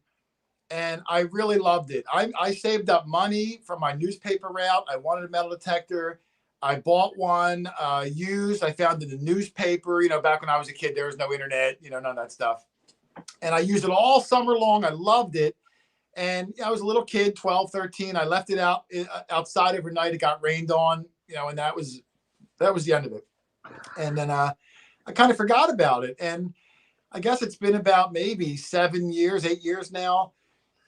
and I really loved it. I saved up money from my newspaper route. I wanted a metal detector. I bought one used. I found it in the newspaper. Back when I was a kid, there was no internet, none of that stuff. And I used it all summer long. I loved it. And I was a little kid, 12, 13. I left it outside overnight. It got rained on, and that was the end of it. And then I kind of forgot about it. And I guess it's been about maybe 7 years, 8 years now.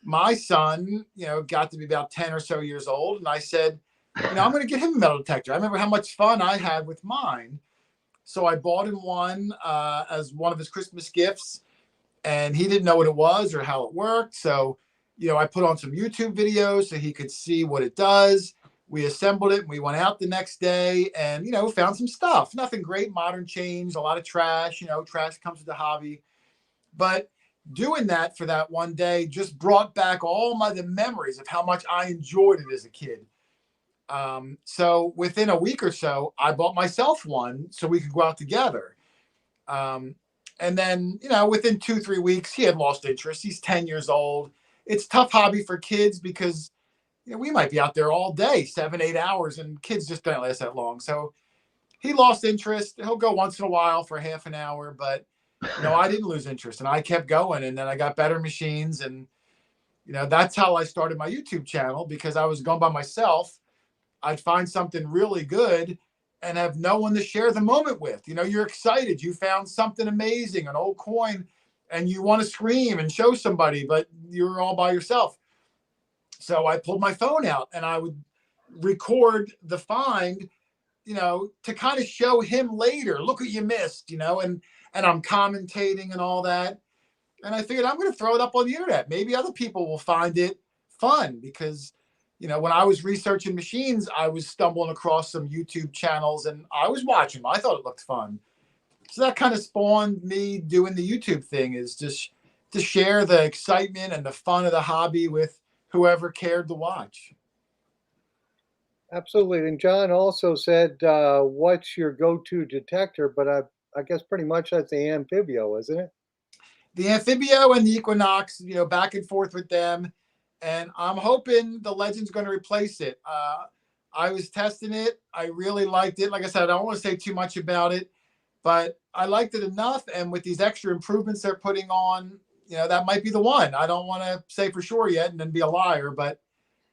My son, got to be about 10 or so years old. And I said, I'm going to get him a metal detector. I remember how much fun I had with mine. So I bought him one as one of his Christmas gifts. And he didn't know what it was or how it worked. So I put on some YouTube videos so he could see what it does. We assembled it and we went out the next day and, found some stuff. Nothing great, modern change, a lot of trash, trash comes with the hobby. But doing that for that one day just brought back all the memories of how much I enjoyed it as a kid. So within a week or so, I bought myself one so we could go out together. And then, within 2-3 weeks, he had lost interest. He's 10 years old. It's a tough hobby for kids because, we might be out there all day, 7-8 hours, and kids just don't last that long. So he lost interest. He'll go once in a while for half an hour, but, I didn't lose interest and I kept going. And then I got better machines. And, that's how I started my YouTube channel because I was going by myself. I'd find something really good and have no one to share the moment with. You're excited. You found something amazing, an old coin, and you want to scream and show somebody, but you're all by yourself. So I pulled my phone out and I would record the find, to kind of show him later, look what you missed, and I'm commentating and all that. And I figured I'm going to throw it up on the internet. Maybe other people will find it fun because, when I was researching machines, I was stumbling across some YouTube channels and I was watching them. I thought it looked fun. So that kind of spawned me doing the YouTube thing, is just to share the excitement and the fun of the hobby with whoever cared to watch. Absolutely. And John also said, what's your go-to detector? But I guess pretty much that's the Amphibio, isn't it? The Amphibio and the Equinox, back and forth with them. And I'm hoping the Legend's going to replace it. I was testing it. I really liked it. Like I said, I don't want to say too much about it, but I liked it enough. And with these extra improvements they're putting on, that might be the one. I don't want to say for sure yet and then be a liar, but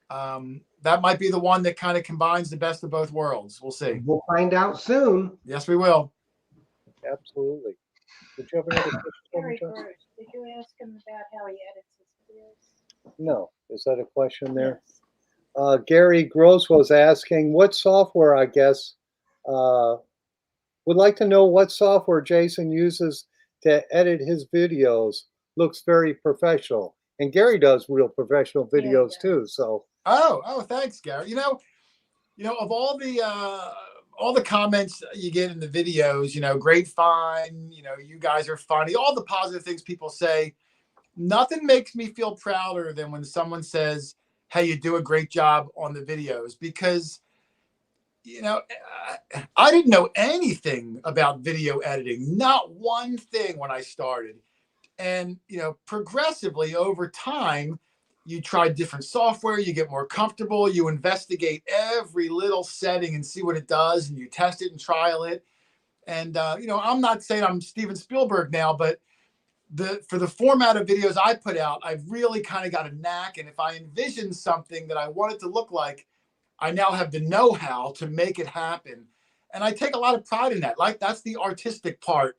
that might be the one that kind of combines the best of both worlds. We'll see. We'll find out soon. Yes, we will. Absolutely. Did you have another question? Gary Gross, did you ask him about how he edits his videos? No. Is that a question there? Yes. Gary Gross was asking what software, I guess, would like to know what software Jason uses to edit his videos. Looks very professional. and Gary does real professional Yeah, he videos does. too. So Oh, thanks, Gary. Of all the comments you get in the videos, great find, you guys are funny, all the positive things people say. Nothing makes me feel prouder than when someone says, "Hey, you do a great job on the videos," because I didn't know anything about video editing, not one thing when I started. And, progressively over time, you try different software, you get more comfortable, you investigate every little setting and see what it does, and you test it and trial it. And, I'm not saying I'm Steven Spielberg now, but for the format of videos I put out, I've really kind of got a knack. And if I envision something that I want it to look like, I now have the know-how to make it happen. And I take a lot of pride in that. Like, that's the artistic part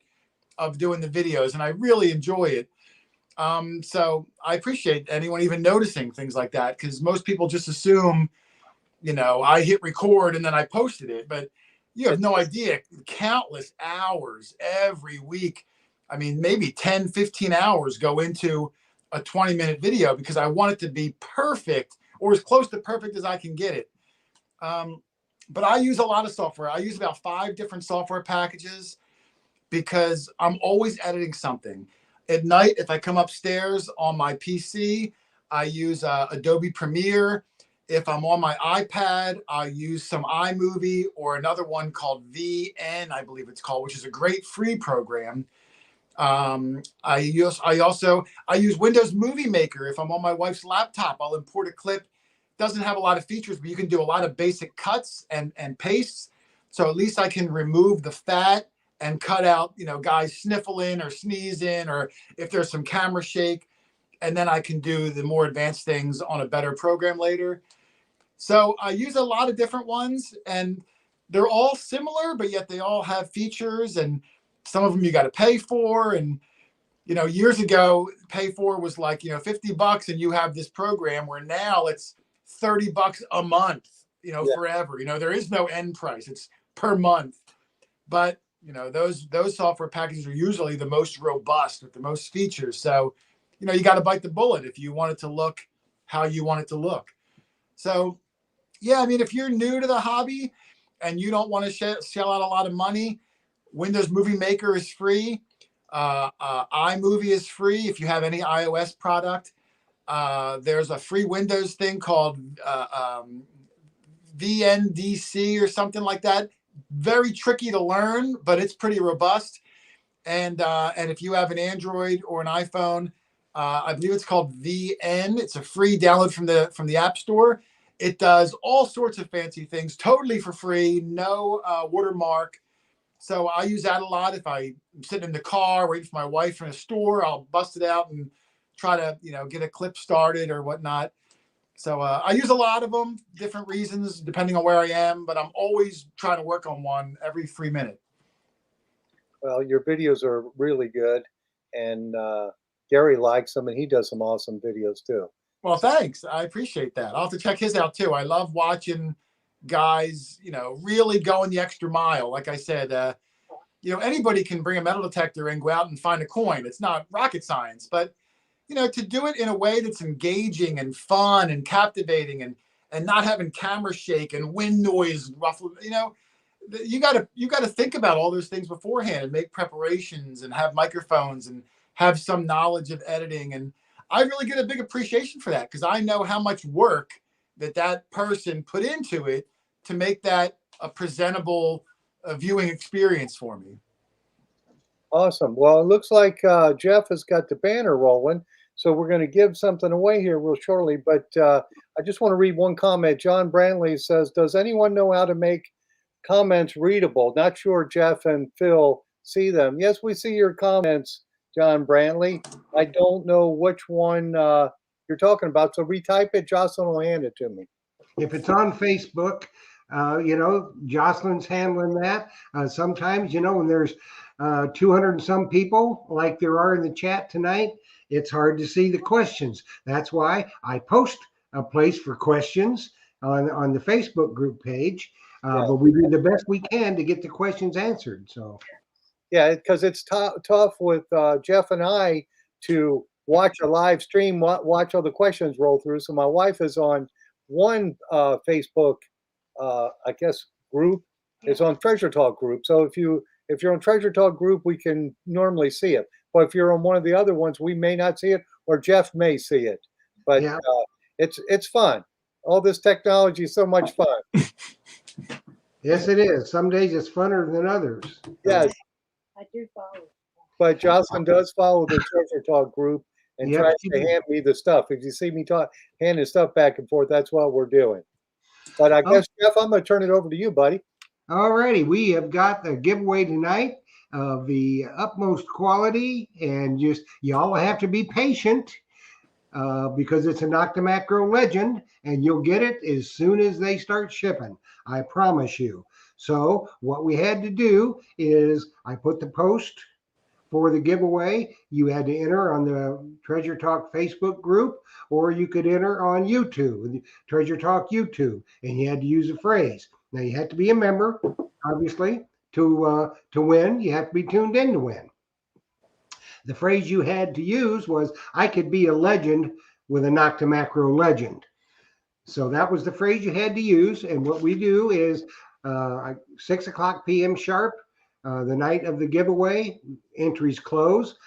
of doing the videos, and I really enjoy it. So I appreciate anyone even noticing things like that, because most people just assume, I hit record and then I posted it, but you have no idea. Countless hours every week. I mean, maybe 10, 15 hours go into a 20-minute video because I want it to be perfect or as close to perfect as I can get it. But I use a lot of software. I use about 5 different software packages because I'm always editing something. At night, if I come upstairs on my PC, I use Adobe Premiere. If I'm on my iPad, I use some iMovie or another one called VN, I believe it's called, which is a great free program. I use Windows Movie Maker. If I'm on my wife's laptop, I'll import a clip. Doesn't have a lot of features, but you can do a lot of basic cuts and pastes. So at least I can remove the fat and cut out, guys sniffling or sneezing, or if there's some camera shake, and then I can do the more advanced things on a better program later. So I use a lot of different ones, and they're all similar, but yet they all have features, and some of them you got to pay for. And, years ago, pay for was like, $50, and you have this program, where now it's $30 a month, forever. There is no end price. It's per month. But those software packages are usually the most robust with the most features. So, you got to bite the bullet if you want it to look how you want it to look. So, yeah, I mean, if you're new to the hobby and you don't want to shell out a lot of money, Windows Movie Maker is free. iMovie is free if you have any iOS product. There's a free Windows thing called VNDC or something like that. Very tricky to learn, but it's pretty robust. And if you have an Android or an iPhone, I believe it's called VN. It's a free download from the App Store. It does all sorts of fancy things, totally for free, no watermark. So I use that a lot. If I'm sitting in the car waiting for my wife in a store, I'll bust it out and try to get a clip started or whatnot. So I use a lot of them, different reasons, depending on where I am, but I'm always trying to work on one every free minute. well, your videos are really good, and Gary likes them, and he does some awesome videos too. Well, thanks. I appreciate that. I'll have to check his out too. I love watching guys, really going the extra mile. Like I said, anybody can bring a metal detector and go out and find a coin. It's not rocket science, but to do it in a way that's engaging and fun and captivating, and not having camera shake and wind noise ruffle, you got to think about all those things beforehand and make preparations and have microphones and have some knowledge of editing. And I really get a big appreciation for that, because I know how much work that person put into it to make that a presentable viewing experience for me. Awesome. Well, it looks like Jeff has got the banner rolling, so we're going to give something away here real shortly. But I just want to read one comment. John Brantley says, "Does anyone know how to make comments readable? Not sure Jeff and Phil see them." Yes, we see your comments, John Brantley. I don't know which one you're talking about, so retype it. Jocelyn will hand it to me. If it's on Facebook, Jocelyn's handling that. Sometimes, when there's 200 and some people like there are in the chat tonight, it's hard to see the questions. That's why I post a place for questions on the Facebook group page. But we do the best we can to get the questions answered. So, yeah, because it's tough with Jeff and I to watch a live stream, watch all the questions roll through. So my wife is on one Facebook, I guess, group. It's on Treasure Talk group. So if you're on Treasure Talk group, we can normally see it. But if you're on one of the other ones, we may not see it, or Jeff may see it. But Yeah. It's fun. All this technology is so much fun. Yes, it is. Some days it's funner than others. Yes, I do follow. but Jocelyn does follow the Treasure Talk group and Yep, tries she to does. hand me the stuff. If you see me handing stuff back and forth, that's what we're doing. But I Oh. guess, Jeff, I'm going to turn it over to you, buddy. All righty, we have got the giveaway tonight of the utmost quality, and just y'all have to be patient because it's a Noctamacro legend, and you'll get it as soon as they start shipping. I promise you. So what we had to do is I put the post for the giveaway. You had to enter on the Treasure Talk Facebook group, or you could enter on YouTube, Treasure Talk YouTube, and you had to use a phrase. Now you have to be a member, obviously, to win. You have to be tuned in to win. The phrase you had to use was, "I could be a legend with a Noctamacro legend." So that was the phrase you had to use. And what we do is 6 o'clock p.m. sharp, the night of the giveaway, entries close.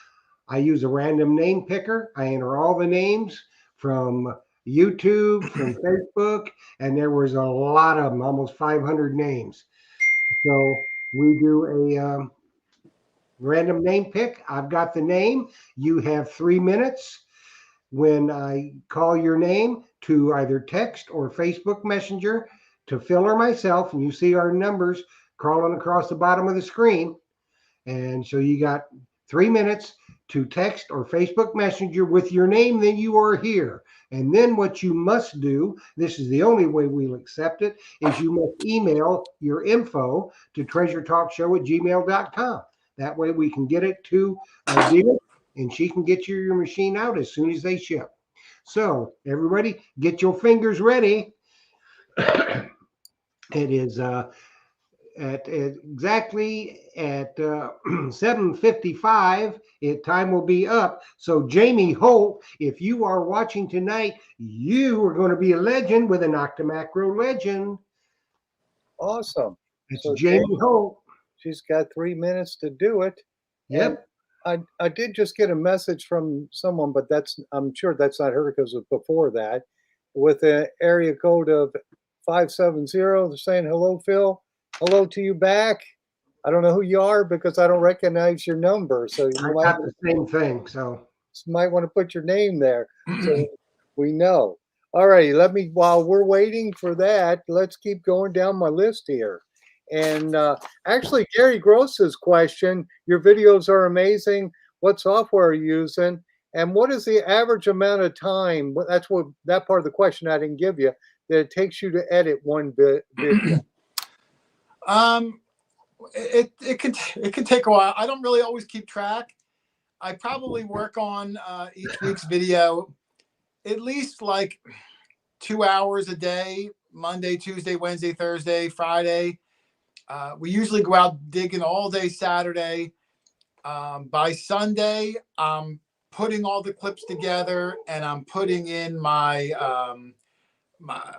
I use a random name picker. I enter all the names from YouTube, from Facebook, and there was a lot of them, almost 500 names. So we do a random name pick. I've got the name. You have 3 minutes when I call your name to either text or Facebook Messenger to Phil or myself, and you see our numbers crawling across the bottom of the screen. And so you got 3 minutes to text or Facebook Messenger with your name, then you are here. And then what you must do, this is the only way we'll accept it, is you must email your info to treasuretalkshow@gmail.com. That way we can get it to Dina, and she can get your machine out as soon as they ship. So everybody, get your fingers ready. It is exactly at 7:55. Time will be up. So Jamie Holt, if you are watching tonight, you are going to be a legend with an Noctamacro legend. Awesome. It's So Jamie Holt. She's got 3 minutes to do it. Yep. And I did just get a message from someone, but I'm sure that's not her because it was before that, with an area code of 570. They're saying, "Hello, Phil. Hello to you back. I don't know who you are because I don't recognize your number. So I you got the same thing. So might want to put your name there so we know." All righty, while we're waiting for that, let's keep going down my list here. And actually, Gary Gross's question, your videos are amazing. What software are you using? And what is the average amount of time? That's what that part of the question I didn't give you, that it takes you to edit one video. It can take a while. I don't really always keep track. I probably work on each week's video at least like 2 hours a day, Monday, Tuesday, Wednesday, Thursday, Friday. We usually go out digging all day Saturday. By Sunday, I'm putting all the clips together and I'm putting in my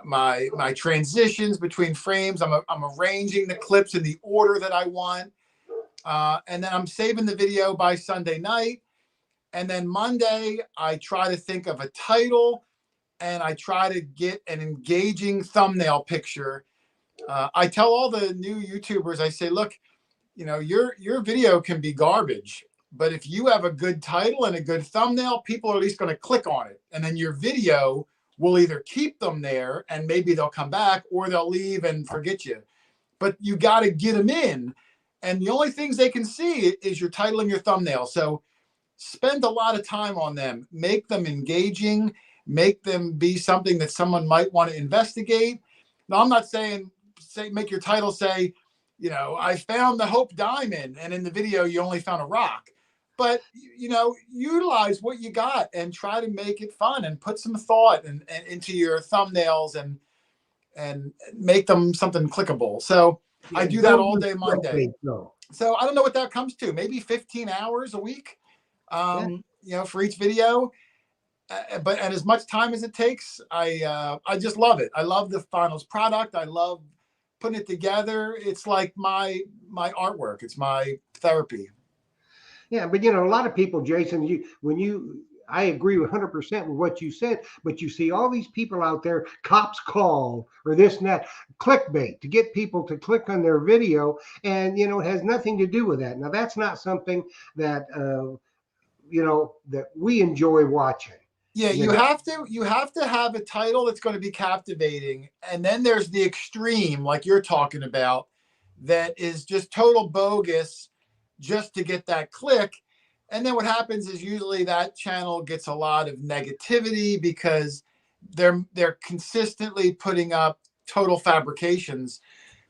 my transitions between frames. I'm arranging the clips in the order that I want. And then I'm saving the video by Sunday night. And then Monday, I try to think of a title and I try to get an engaging thumbnail picture. I tell all the new YouTubers, I say, look, your video can be garbage, but if you have a good title and a good thumbnail, people are at least going to click on it. And then your video will either keep them there and maybe they'll come back, or they'll leave and forget you. But you got to get them in. And the only things they can see is your title and your thumbnail. So spend a lot of time on them. Make them engaging. Make them be something that someone might want to investigate. Now, I'm not saying make your title say, I found the Hope Diamond, and in the video you only found a rock. But utilize what you got and try to make it fun and put some thought and into your thumbnails and make them something clickable. So yeah, I do that all day Monday. So I don't know what that comes to. Maybe 15 hours a week. for each video. And as much time as it takes, I just love it. I love the finals product. I love putting it together. It's like my artwork. It's my therapy. Yeah, but a lot of people, Jason, I agree 100% with what you said, but you see all these people out there, cops call or this and that, clickbait to get people to click on their video, and it has nothing to do with that. Now that's not something that that we enjoy watching. Yeah, you have to have a title that's going to be captivating, and then there's the extreme, like you're talking about, that is just total bogus, just to get that click. And then what happens is usually that channel gets a lot of negativity because they're consistently putting up total fabrications.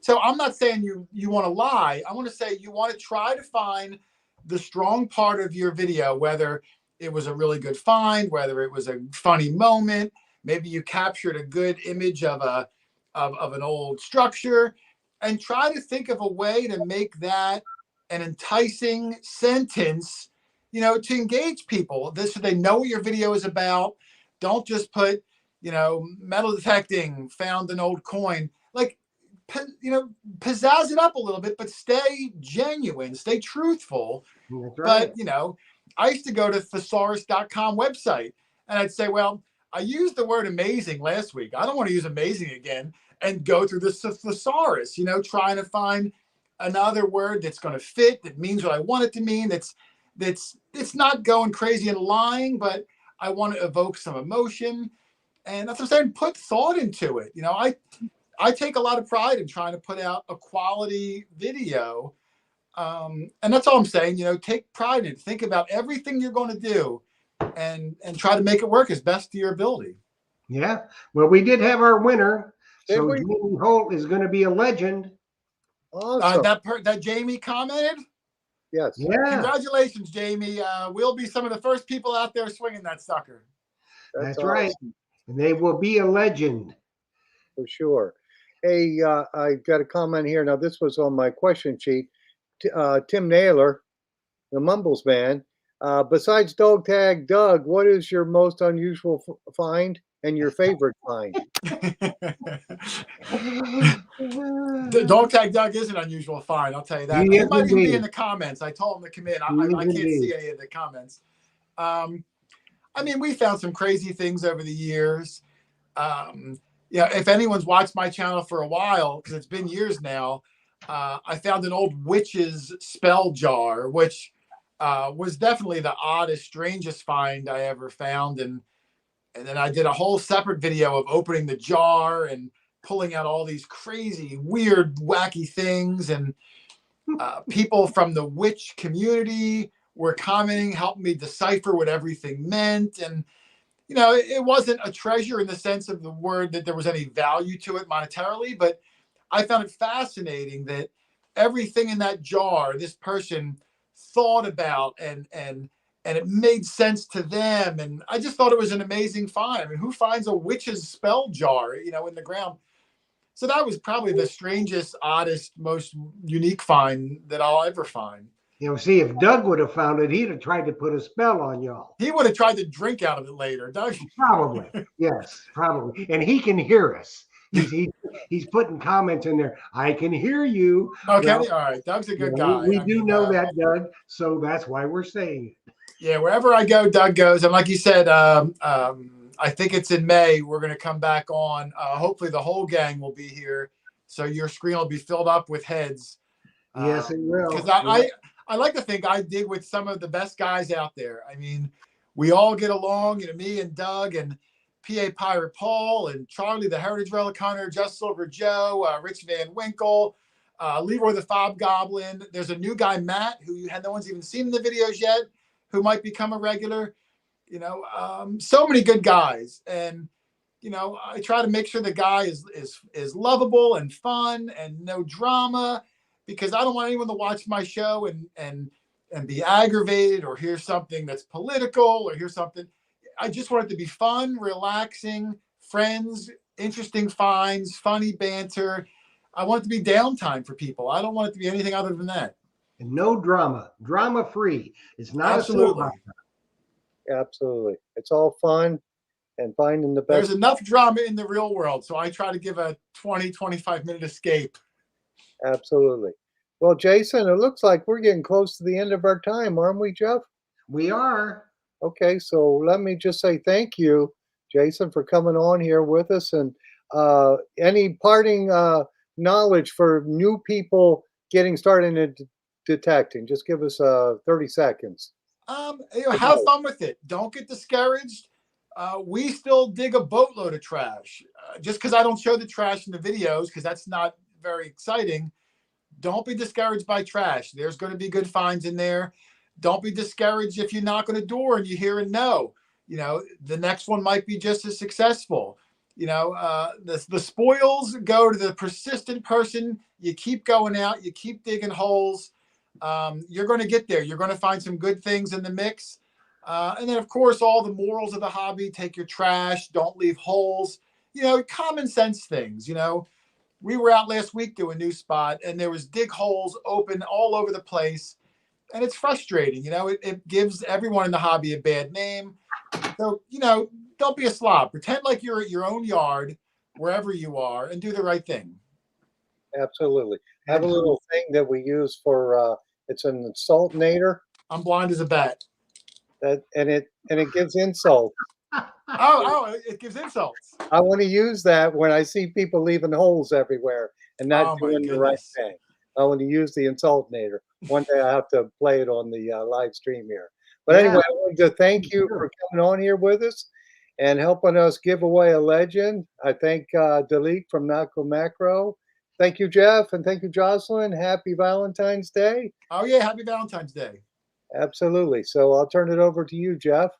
So I'm not saying you want to lie. I want to say you want to try to find the strong part of your video, whether it was a really good find, whether it was a funny moment, maybe you captured a good image of an old structure, and try to think of a way to make that an enticing sentence, to engage people. So they know what your video is about. Don't just put, metal detecting, found an old coin. Like, pizzazz it up a little bit, but stay genuine, stay truthful. That's right. But, I used to go to thesaurus.com website and I'd say, well, I used the word amazing last week. I don't want to use amazing again, and go through the thesaurus, trying to find another word that's going to fit, that means what I want it to mean. It's not going crazy and lying, but I want to evoke some emotion. And that's what I'm saying. Put thought into it. I take a lot of pride in trying to put out a quality video. And that's all I'm saying. Take pride in it. Think about everything you're going to do and try to make it work as best to your ability. Yeah. Well, we did have our winner. Did So we? Jamie Holt is going to be a legend. Awesome. That Jamie commented. Yes. Yeah. Congratulations, Jamie. We'll be some of the first people out there swinging that sucker. That's awesome. right. And they will be a legend. For sure. Hey, I got a comment here. Now, this was on my question sheet. Tim Naylor, the Mumbles man. Besides Dog Tag Doug, what is your most unusual find and your favorite find? The Dog Tag Doug is an unusual find, I'll tell you that. It might even be in the comments. I told him to come in. I can't see any of the comments. We found some crazy things over the years. If anyone's watched my channel for a while, because it's been years now, I found an old witch's spell jar, which was definitely the oddest, strangest find I ever found. And then I did a whole separate video of opening the jar and pulling out all these crazy, weird, wacky things. And people from the witch community were commenting, helping me decipher what everything meant. And, it wasn't a treasure in the sense of the word that there was any value to it monetarily, but I found it fascinating that everything in that jar, this person thought about and it made sense to them. And I just thought it was an amazing find. Who finds a witch's spell jar, in the ground? So that was probably the strangest, oddest, most unique find that I'll ever find. See, if Doug would have found it, he'd have tried to put a spell on y'all. He would have tried to drink out of it later, Doug. Probably. Yes, probably. And he can hear us. He's putting comments in there. I can hear you. Okay, all right. Doug's a good guy. We do know that, Doug. So that's why we're saying it. Yeah, wherever I go, Doug goes. And like you said, I think it's in May. We're going to come back on. Hopefully the whole gang will be here. So your screen will be filled up with heads. Yes, it will. Because I like to think I dig with some of the best guys out there. We all get along, me and Doug and PA Pirate Paul and Charlie, the Heritage Relic Hunter, Just Silver Joe, Rich Van Winkle, Leroy the Fob Goblin. There's a new guy, Matt, who no one's even seen in the videos yet, who might become a regular. So many good guys. And, I try to make sure the guy is lovable and fun and no drama, because I don't want anyone to watch my show and be aggravated or hear something that's political or hear something. I just want it to be fun, relaxing, friends, interesting finds, funny banter. I want it to be downtime for people. I don't want it to be anything other than that. And no drama. Drama free. It's not Absolutely. a soap opera. Absolutely. It's all fun and finding the There's best. enough drama in the real world, so I try to give a 20, 25-minute escape. Absolutely. Well, Jason, it looks like we're getting close to the end of our time, aren't we, Jeff? We are. Okay, so let me just say thank you, Jason, for coming on here with us. And any parting knowledge for new people getting started in detecting? Just give us 30 seconds. Have fun with it. Don't get discouraged. We still dig a boatload of trash. Just because I don't show the trash in the videos, because that's not very exciting, don't be discouraged by trash. There's going to be good finds in there. Don't be discouraged if you knock on a door and you hear a no. The next one might be just as successful. The spoils go to the persistent person. You keep going out, you keep digging holes. You're going to get there. You're going to find some good things in the mix. And then, of course, all the morals of the hobby: take your trash, don't leave holes, common sense things. We were out last week to a new spot, and there was dig holes open all over the place. And it's frustrating. It gives everyone in the hobby a bad name. So, don't be a slob. Pretend like you're at your own yard, wherever you are, and do the right thing. Absolutely. Have a little thing that we use for it's an insultinator. I'm blind as a bat. And it gives insults. It gives insults. I want to use that when I see people leaving holes everywhere and not doing the right thing. I want to use the insultinator. One day I have to play it on the live stream here. But anyway, I wanted to thank you for coming on here with us and helping us give away a legend. I thank Dalik from Naco Macro. Thank you, Jeff, and thank you, Jocelyn. Happy Valentine's Day. Oh, yeah, happy Valentine's Day. Absolutely. So I'll turn it over to you, Jeff.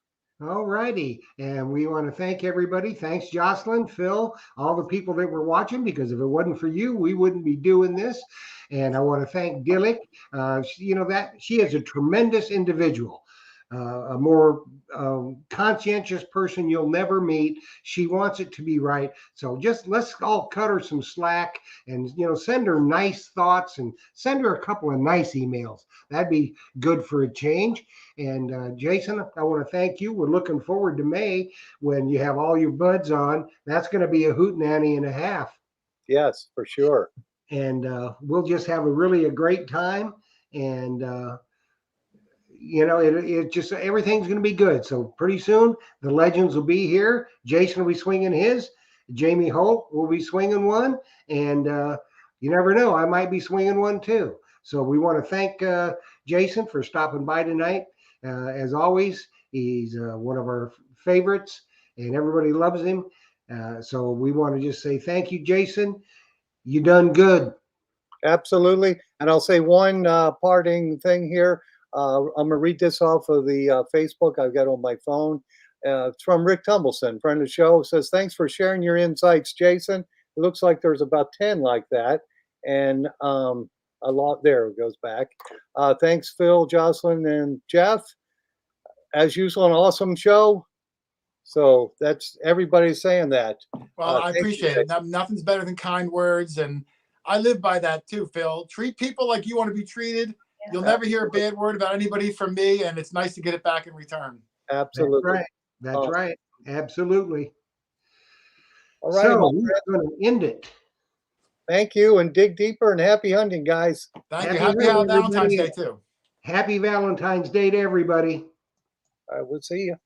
All righty. And we want to thank everybody. Thanks, Jocelyn, Phil, all the people that were watching, because if it wasn't for you, we wouldn't be doing this. And I want to thank Dillick. She is a tremendous individual. A more conscientious person you'll never meet. She wants it to be right. So just let's all cut her some slack and, send her nice thoughts and send her a couple of nice emails. That'd be good for a change. And Jason, I want to thank you. We're looking forward to May when you have all your buds on. That's going to be a hootenanny and a half. Yes, for sure. And we'll just have a great time. And, it just, everything's going to be good. So pretty soon the legends will be here. Jason will be swinging his. Jamie Holt will be swinging one. And you never know, I might be swinging one too. So we want to thank Jason for stopping by tonight. As always, he's one of our favorites and everybody loves him. So we want to just say thank you, Jason. You done good. Absolutely. And I'll say one parting thing here. I'm going to read this off of the Facebook I've got on my phone. It's from Rick Tumbleson, friend of the show. It says, thanks for sharing your insights, Jason. It looks like there's about 10 like that. And a lot there. It goes back. Thanks, Phil, Jocelyn, and Jeff. As usual, an awesome show. So that's everybody's saying that. Well, I appreciate it. Nothing's better than kind words. And I live by that too, Phil. Treat people like you want to be treated. You'll never hear a bad word about anybody from me, and it's nice to get it back in return. Absolutely. That's right. That's right. Absolutely. All right. So we're going to end it. Thank you, and dig deeper, and happy hunting, guys. Thank you. Happy Valentine's Day too. Happy Valentine's Day to everybody. I will see you.